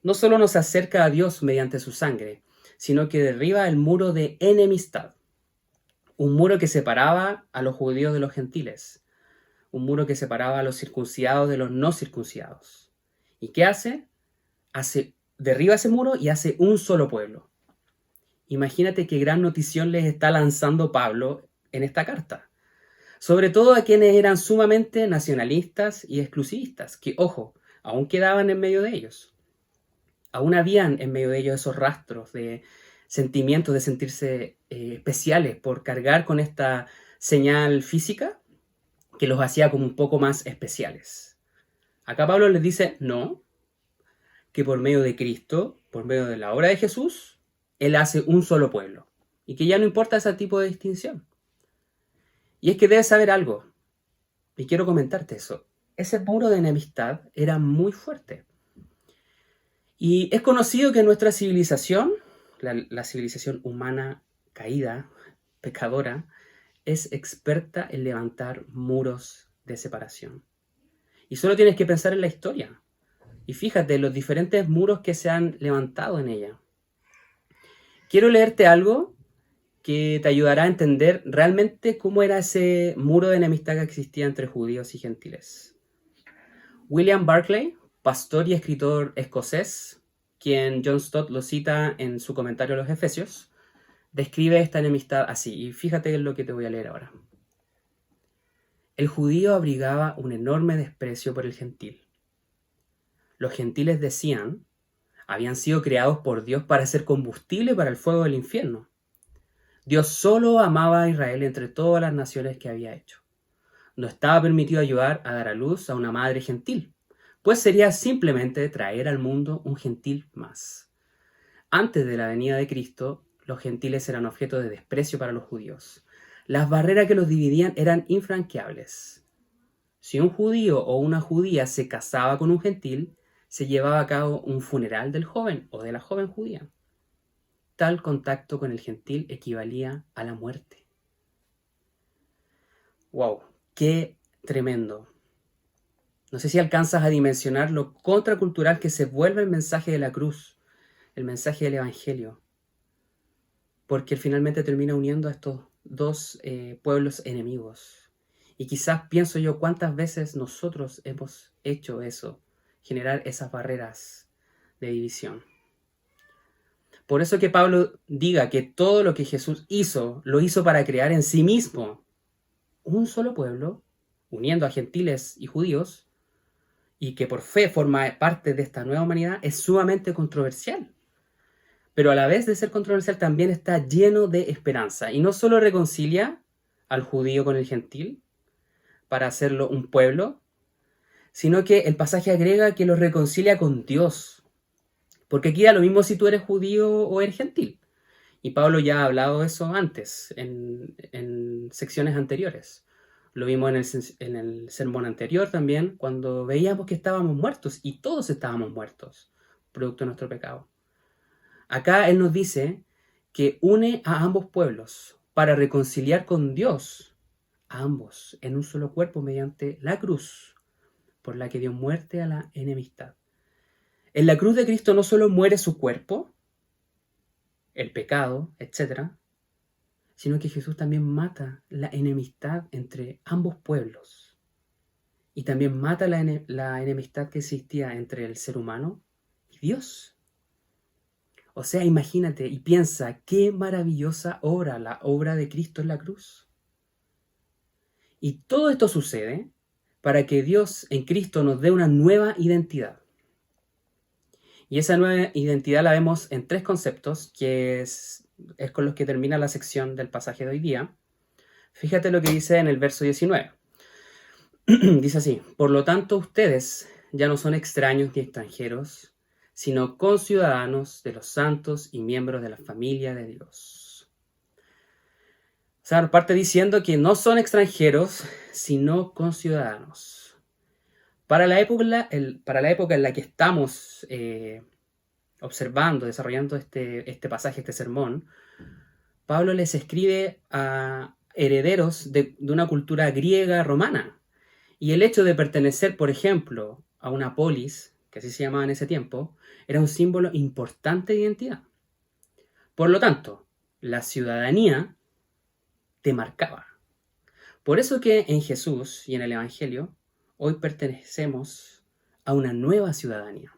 Speaker 13: no solo nos acerca a Dios mediante su sangre, sino que derriba el muro de enemistad, un muro que separaba a los judíos de los gentiles, un muro que separaba a los circuncidados de los no circuncidados. ¿Y qué hace? Derriba ese muro y hace un solo pueblo. Imagínate qué gran notición les está lanzando Pablo en esta carta. Sobre todo a quienes eran sumamente nacionalistas y exclusivistas, que, ojo, aún quedaban en medio de ellos. Aún habían en medio de ellos esos rastros de sentimientos, de sentirse especiales por cargar con esta señal física que los hacía como un poco más especiales. Acá Pablo les dice, no, que por medio de Cristo, por medio de la obra de Jesús, Él hace un solo pueblo. Y que ya no importa ese tipo de distinción. Y es que debes saber algo, y quiero comentarte eso. Ese muro de enemistad era muy fuerte. Y es conocido que nuestra civilización, la civilización humana caída, pecadora, es experta en levantar muros de separación. Y solo tienes que pensar en la historia. Y fíjate los diferentes muros que se han levantado en ella. Quiero leerte algo que te ayudará a entender realmente cómo era ese muro de enemistad que existía entre judíos y gentiles. William Barclay, pastor y escritor escocés, quien John Stott lo cita en su comentario a los Efesios, describe esta enemistad así, y fíjate en lo que te voy a leer ahora. El judío abrigaba un enorme desprecio por el gentil. Los gentiles decían, habían sido creados por Dios para ser combustible para el fuego del infierno. Dios solo amaba a Israel entre todas las naciones que había hecho. No estaba permitido ayudar a dar a luz a una madre gentil, pues sería simplemente traer al mundo un gentil más. Antes de la venida de Cristo, los gentiles eran objeto de desprecio para los judíos. Las barreras que los dividían eran infranqueables. Si un judío o una judía se casaba con un gentil, se llevaba a cabo un funeral del joven o de la joven judía. Tal contacto con el gentil equivalía a la muerte. ¡Wow! ¡Qué tremendo! No sé si alcanzas a dimensionar lo contracultural que se vuelve el mensaje de la cruz, el mensaje del Evangelio, porque finalmente termina uniendo a estos dos pueblos enemigos. Y quizás pienso yo cuántas veces nosotros hemos hecho eso, generar esas barreras de división. Por eso que Pablo diga que todo lo que Jesús hizo, lo hizo para crear en sí mismo un solo pueblo, uniendo a gentiles y judíos, y que por fe forma parte de esta nueva humanidad, es sumamente controversial. Pero a la vez de ser controversial también está lleno de esperanza. Y no solo reconcilia al judío con el gentil para hacerlo un pueblo, sino que el pasaje agrega que lo reconcilia con Dios. Porque aquí da lo mismo si tú eres judío o eres gentil. Y Pablo ya ha hablado de eso antes, en secciones anteriores. Lo vimos en el sermón anterior también, cuando veíamos que estábamos muertos, y todos estábamos muertos, producto de nuestro pecado. Acá él nos dice que une a ambos pueblos para reconciliar con Dios a ambos en un solo cuerpo mediante la cruz, por la que dio muerte a la enemistad. En la cruz de Cristo no solo muere su cuerpo, el pecado, etc., sino que Jesús también mata la enemistad entre ambos pueblos. Y también mata la enemistad que existía entre el ser humano y Dios. O sea, imagínate y piensa qué maravillosa obra, la obra de Cristo en la cruz. Y todo esto sucede para que Dios en Cristo nos dé una nueva identidad. Y esa nueva identidad la vemos en tres conceptos, que es con los que termina la sección del pasaje de hoy día. Fíjate lo que dice en el verso 19. Dice así: por lo tanto, ustedes ya no son extraños ni extranjeros, sino conciudadanos de los santos y miembros de la familia de Dios. O sea, parte diciendo que no son extranjeros, sino conciudadanos. Para la época en la que estamos observando, desarrollando este pasaje, este sermón, Pablo les escribe a herederos de una cultura griega romana. Y el hecho de pertenecer, por ejemplo, a una polis, que así se llamaba en ese tiempo, era un símbolo importante de identidad. Por lo tanto, la ciudadanía te marcaba. Por eso que en Jesús y en el Evangelio, hoy pertenecemos a una nueva ciudadanía.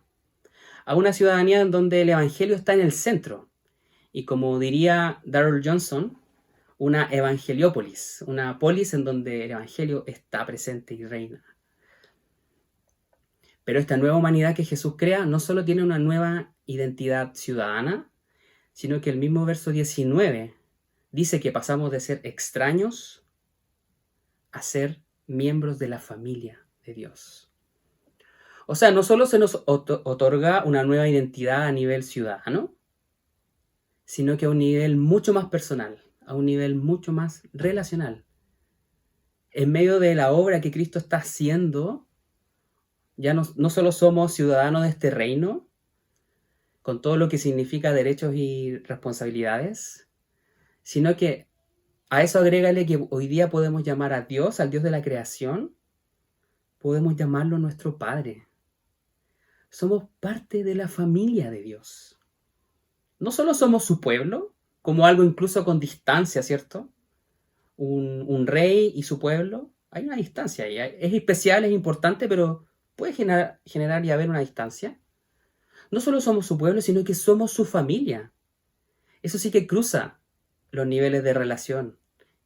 Speaker 13: A una ciudadanía en donde el Evangelio está en el centro. Y como diría Darrell Johnson, una evangeliópolis, una polis en donde el Evangelio está presente y reina. Pero esta nueva humanidad que Jesús crea no solo tiene una nueva identidad ciudadana, sino que el mismo verso 19 dice que pasamos de ser extraños a ser miembros de la familia de Dios. O sea, no solo se nos otorga una nueva identidad a nivel ciudadano, sino que a un nivel mucho más personal, a un nivel mucho más relacional. En medio de la obra que Cristo está haciendo, ya no solo somos ciudadanos de este reino, con todo lo que significa derechos y responsabilidades, sino que a eso agrégale que hoy día podemos llamar a Dios, al Dios de la creación, podemos llamarlo nuestro Padre. Somos parte de la familia de Dios. No solo somos su pueblo, como algo incluso con distancia, ¿cierto? Un rey y su pueblo, hay una distancia ahí. Es especial, es importante, pero puede generar y haber una distancia. No solo somos su pueblo, sino que somos su familia. Eso sí que cruza los niveles de relación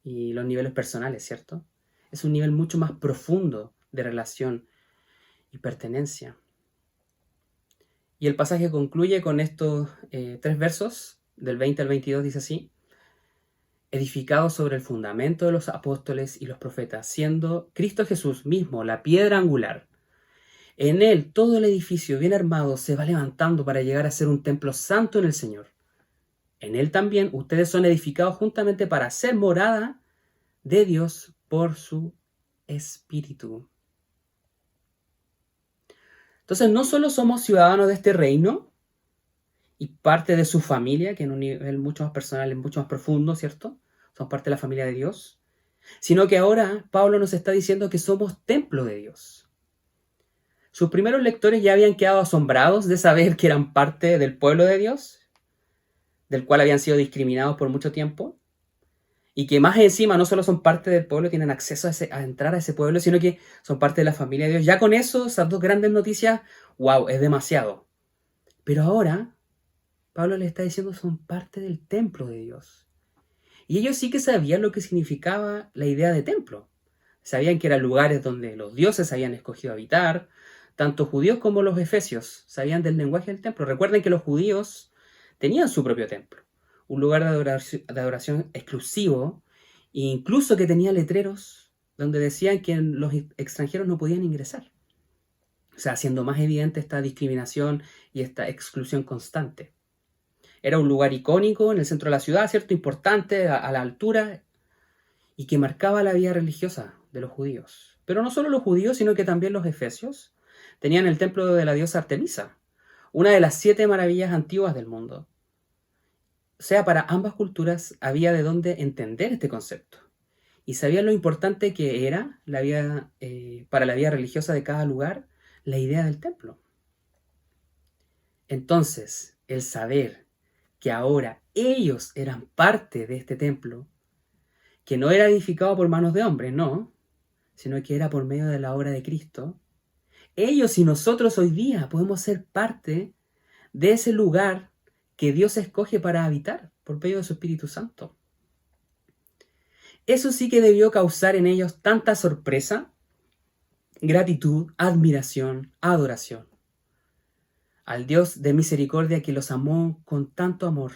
Speaker 13: y los niveles personales, ¿cierto? Es un nivel mucho más profundo de relación y pertenencia. Y el pasaje concluye con estos 3 versos, del 20 al 22, dice así: edificados sobre el fundamento de los apóstoles y los profetas, siendo Cristo Jesús mismo la piedra angular. En él todo el edificio bien armado se va levantando para llegar a ser un templo santo en el Señor. En él también ustedes son edificados juntamente para ser morada de Dios por su Espíritu. Entonces no solo somos ciudadanos de este reino y parte de su familia, que en un nivel mucho más personal y mucho más profundo, ¿cierto? Somos parte de la familia de Dios, sino que ahora Pablo nos está diciendo que somos templo de Dios. Sus primeros lectores ya habían quedado asombrados de saber que eran parte del pueblo de Dios, del cual habían sido discriminados por mucho tiempo, y que más encima no solo son parte del pueblo, tienen acceso a entrar a ese pueblo, sino que son parte de la familia de Dios. Ya con eso, esas 2 grandes noticias, wow, es demasiado. Pero ahora, Pablo les está diciendo son parte del templo de Dios. Y ellos sí que sabían lo que significaba la idea de templo. Sabían que eran lugares donde los dioses habían escogido habitar, tanto judíos como los efesios sabían del lenguaje del templo. Recuerden que los judíos tenían su propio templo, un lugar de adoración exclusivo, e incluso que tenía letreros donde decían que los extranjeros no podían ingresar. O sea, haciendo más evidente esta discriminación y esta exclusión constante. Era un lugar icónico en el centro de la ciudad, ¿cierto? Importante, a la altura, y que marcaba la vida religiosa de los judíos. Pero no solo los judíos, sino que también los efesios tenían el templo de la diosa Artemisa, una de las 7 maravillas antiguas del mundo. O sea, para ambas culturas había de dónde entender este concepto. Y sabían lo importante que era para la vida religiosa de cada lugar, la idea del templo. Entonces, el saber que ahora ellos eran parte de este templo, que no era edificado por manos de hombres, no, sino que era por medio de la obra de Cristo, ellos y nosotros hoy día podemos ser parte de ese lugar que Dios escoge para habitar por medio de su Espíritu Santo. Eso sí que debió causar en ellos tanta sorpresa, gratitud, admiración, adoración al Dios de misericordia que los amó con tanto amor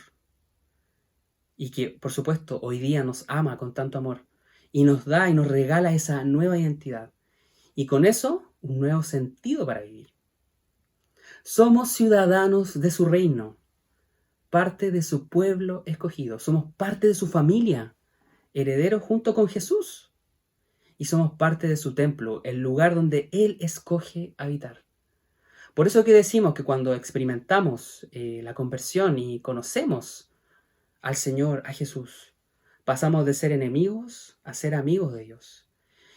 Speaker 13: y que, por supuesto, hoy día nos ama con tanto amor y nos da y nos regala esa nueva identidad y con eso un nuevo sentido para vivir. Somos ciudadanos de su reino, parte de su pueblo escogido, somos parte de su familia, herederos junto con Jesús. y somos parte de su templo, el lugar donde Él escoge habitar. Por eso que decimos que cuando experimentamos la conversión y conocemos al Señor, a Jesús, pasamos de ser enemigos a ser amigos de Dios.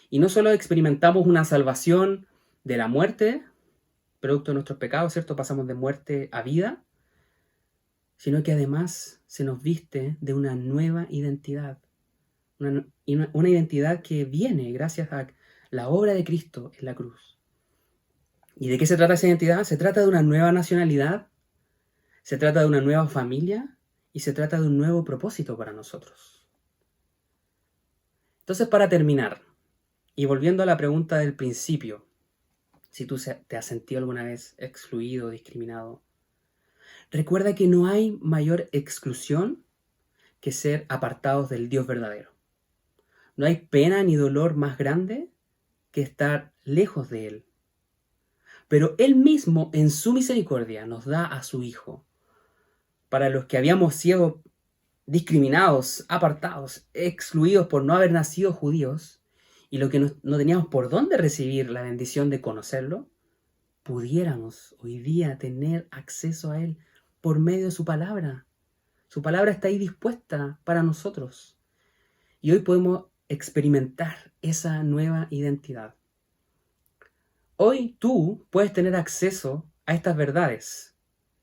Speaker 13: Y no solo experimentamos una salvación de la muerte, producto de nuestros pecados, ¿cierto? Pasamos de muerte a vida, sino que además se nos viste de una nueva identidad. Una identidad que viene gracias a la obra de Cristo en la cruz. ¿Y de qué se trata esa identidad? Se trata de una nueva nacionalidad, se trata de una nueva familia y se trata de un nuevo propósito para nosotros. Entonces, para terminar, y volviendo a la pregunta del principio, si tú te has sentido alguna vez excluido o discriminado, recuerda que no hay mayor exclusión que ser apartados del Dios verdadero. No hay pena ni dolor más grande que estar lejos de Él. Pero Él mismo, en su misericordia, nos da a su Hijo. Para los que habíamos sido discriminados, apartados, excluidos por no haber nacido judíos, y lo que no teníamos por dónde recibir la bendición de conocerlo, pudiéramos hoy día tener acceso a Él por medio de su palabra. Su palabra está ahí dispuesta para nosotros. Y hoy podemos experimentar esa nueva identidad. Hoy tú puedes tener acceso a estas verdades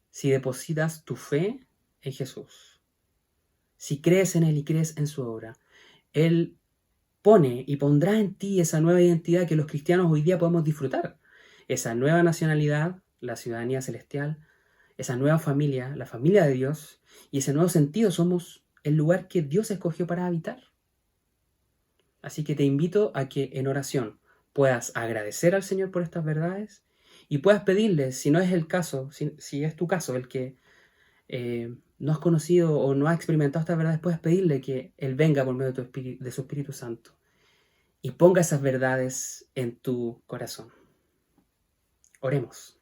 Speaker 13: si depositas tu fe en Jesús. Si crees en Él y crees en su obra. Él pone y pondrá en ti esa nueva identidad que los cristianos hoy día podemos disfrutar. Esa nueva nacionalidad, la ciudadanía celestial, esa nueva familia, la familia de Dios, y ese nuevo sentido somos el lugar que Dios escogió para habitar. Así que te invito a que en oración puedas agradecer al Señor por estas verdades y puedas pedirle, si no es el caso, si es tu caso el que no has conocido o no has experimentado estas verdades, puedes pedirle que Él venga por medio de su Espíritu Santo y ponga esas verdades en tu corazón. Oremos.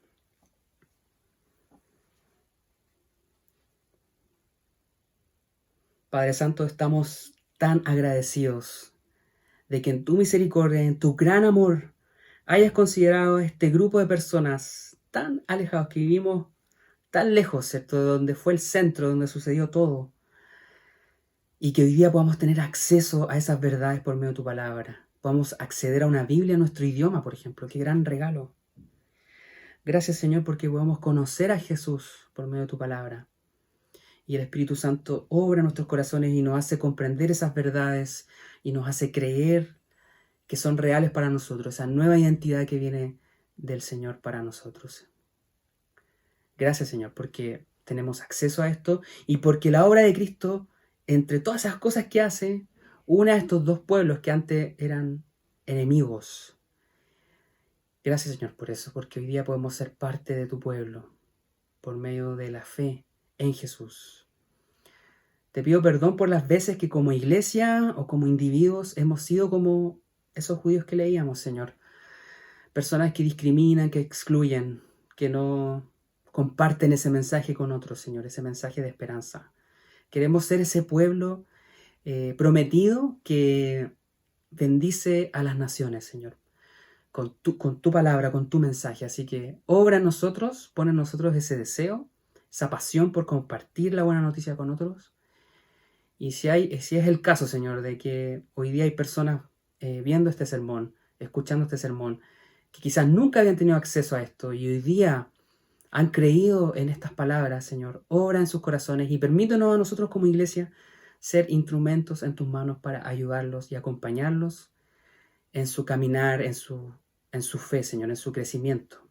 Speaker 13: Padre Santo, estamos tan agradecidos de que en tu misericordia, en tu gran amor, hayas considerado este grupo de personas tan alejados, que vivimos tan lejos, ¿cierto?, de donde fue el centro, donde sucedió todo, y que hoy día podamos tener acceso a esas verdades por medio de tu palabra. Podamos acceder a una Biblia en nuestro idioma, por ejemplo. ¡Qué gran regalo! Gracias, Señor, porque podamos conocer a Jesús por medio de tu palabra. Y el Espíritu Santo obra en nuestros corazones y nos hace comprender esas verdades y nos hace creer que son reales para nosotros, esa nueva identidad que viene del Señor para nosotros. Gracias, Señor, porque tenemos acceso a esto y porque la obra de Cristo, entre todas esas cosas que hace, une a estos dos pueblos que antes eran enemigos. Gracias, Señor, por eso, porque hoy día podemos ser parte de tu pueblo por medio de la fe en Jesús. Te pido perdón por las veces que como iglesia o como individuos hemos sido como esos judíos que leíamos, Señor. Personas que discriminan, que excluyen, que no comparten ese mensaje con otros, Señor, ese mensaje de esperanza. Queremos ser ese pueblo prometido que bendice a las naciones, Señor, con tu palabra, con tu mensaje. Así que obra en nosotros, pon en nosotros ese deseo, esa pasión por compartir la buena noticia con otros. Y si es el caso, Señor, de que hoy día hay personas viendo este sermón, escuchando este sermón, que quizás nunca habían tenido acceso a esto y hoy día han creído en estas palabras, Señor, obra en sus corazones y permítanos a nosotros como iglesia ser instrumentos en tus manos para ayudarlos y acompañarlos en su caminar, en su fe, Señor, en su crecimiento.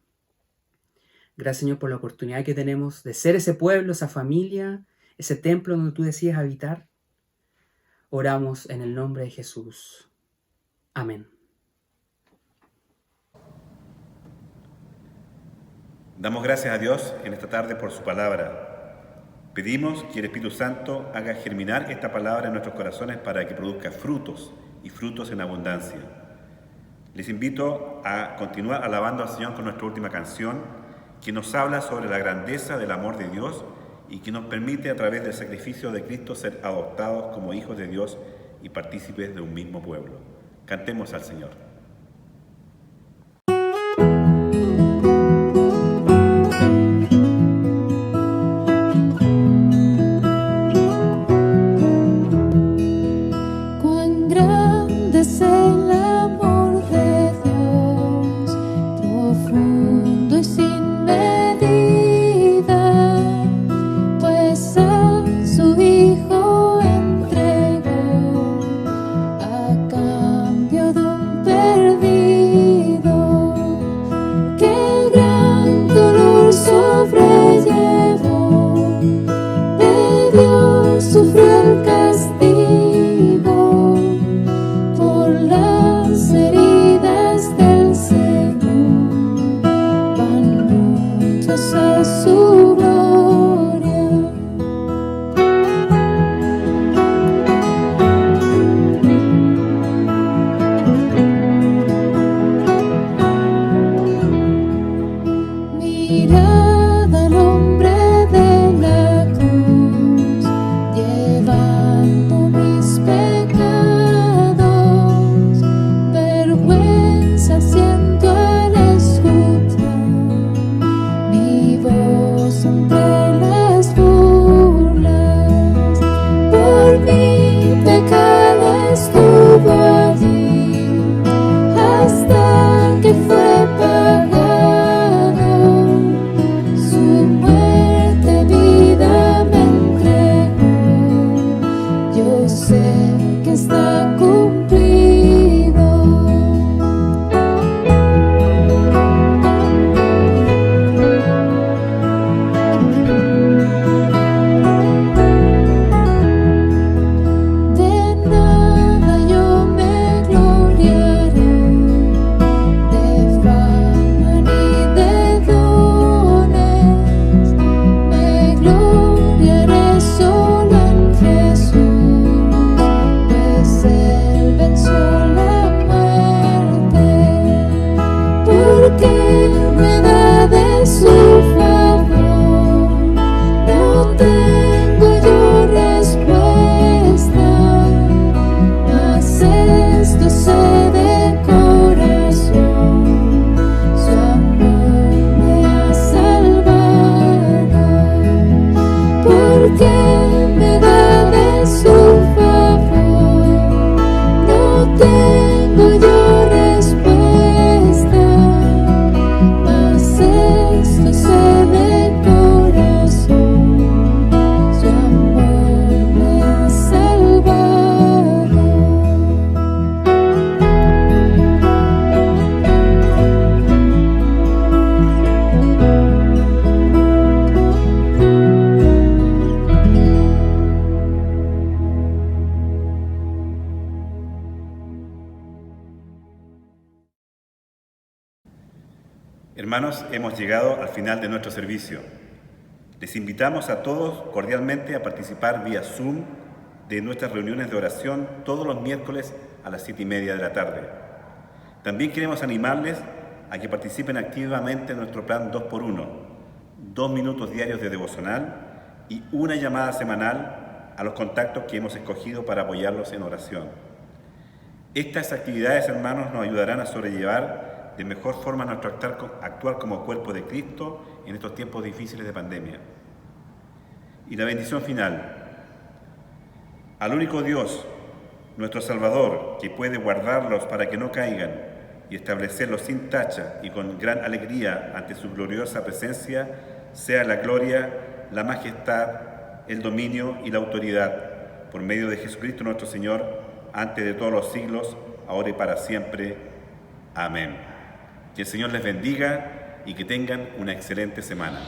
Speaker 13: Gracias, Señor, por la oportunidad que tenemos de ser ese pueblo, esa familia, ese templo donde tú decides habitar. Oramos en el nombre de Jesús. Amén.
Speaker 9: Damos gracias a Dios en esta tarde por su palabra. Pedimos que el Espíritu Santo haga germinar esta palabra en nuestros corazones para que produzca frutos y frutos en abundancia. Les invito a continuar alabando al Señor con nuestra última canción, que nos habla sobre la grandeza del amor de Dios y que nos permite a través del sacrificio de Cristo ser adoptados como hijos de Dios y partícipes de un mismo pueblo. Cantemos al Señor.
Speaker 10: Cuán grande es el amor de Dios, profundo y sin medida, pues a su Hijo entregó a cambio de un perdido. Qué gran dolor sobrellevó, de Dios sufrió el castigo por las heridas del Señor, van muchos a su gloria. Mirad al hombre de la cruz, llevando mis pecados, vergüenza siento al escuchar mi voz entre las burlas. Por mi pecado estuvo allí, hasta que fue pagado. Su muerte vida me entregó, yo sé que está cumplido. De nada yo me gloriaré, de fama ni de dones, me gloriaré solo en Jesús, pues Él venció la muerte, porque me da de su favor. No tengo yo respuesta, mas esto sé de corazón, su amor me ha salvado, porque me da de su favor. No tengo yo respuesta, mas esto sé de corazón, su amor me ha salvado.
Speaker 9: Hermanos, hemos llegado al final de nuestro servicio. Les invitamos a todos cordialmente a participar vía Zoom de nuestras reuniones de oración todos los miércoles a las 7:30 de la tarde. También queremos animarles a que participen activamente en nuestro plan 2x1, 2 minutos diarios de devocional y una llamada semanal a los contactos que hemos escogido para apoyarlos en oración. Estas actividades, hermanos, nos ayudarán a sobrellevar de mejor forma nuestro actuar como cuerpo de Cristo en estos tiempos difíciles de pandemia. Y la bendición final. Al único Dios, nuestro Salvador, que puede guardarlos para que no caigan y establecerlos sin tacha y con gran alegría ante su gloriosa presencia, sea la gloria, la majestad, el dominio y la autoridad, por medio de Jesucristo nuestro Señor, antes de todos los siglos, ahora y para siempre. Amén. Que el Señor les bendiga y que tengan una excelente semana.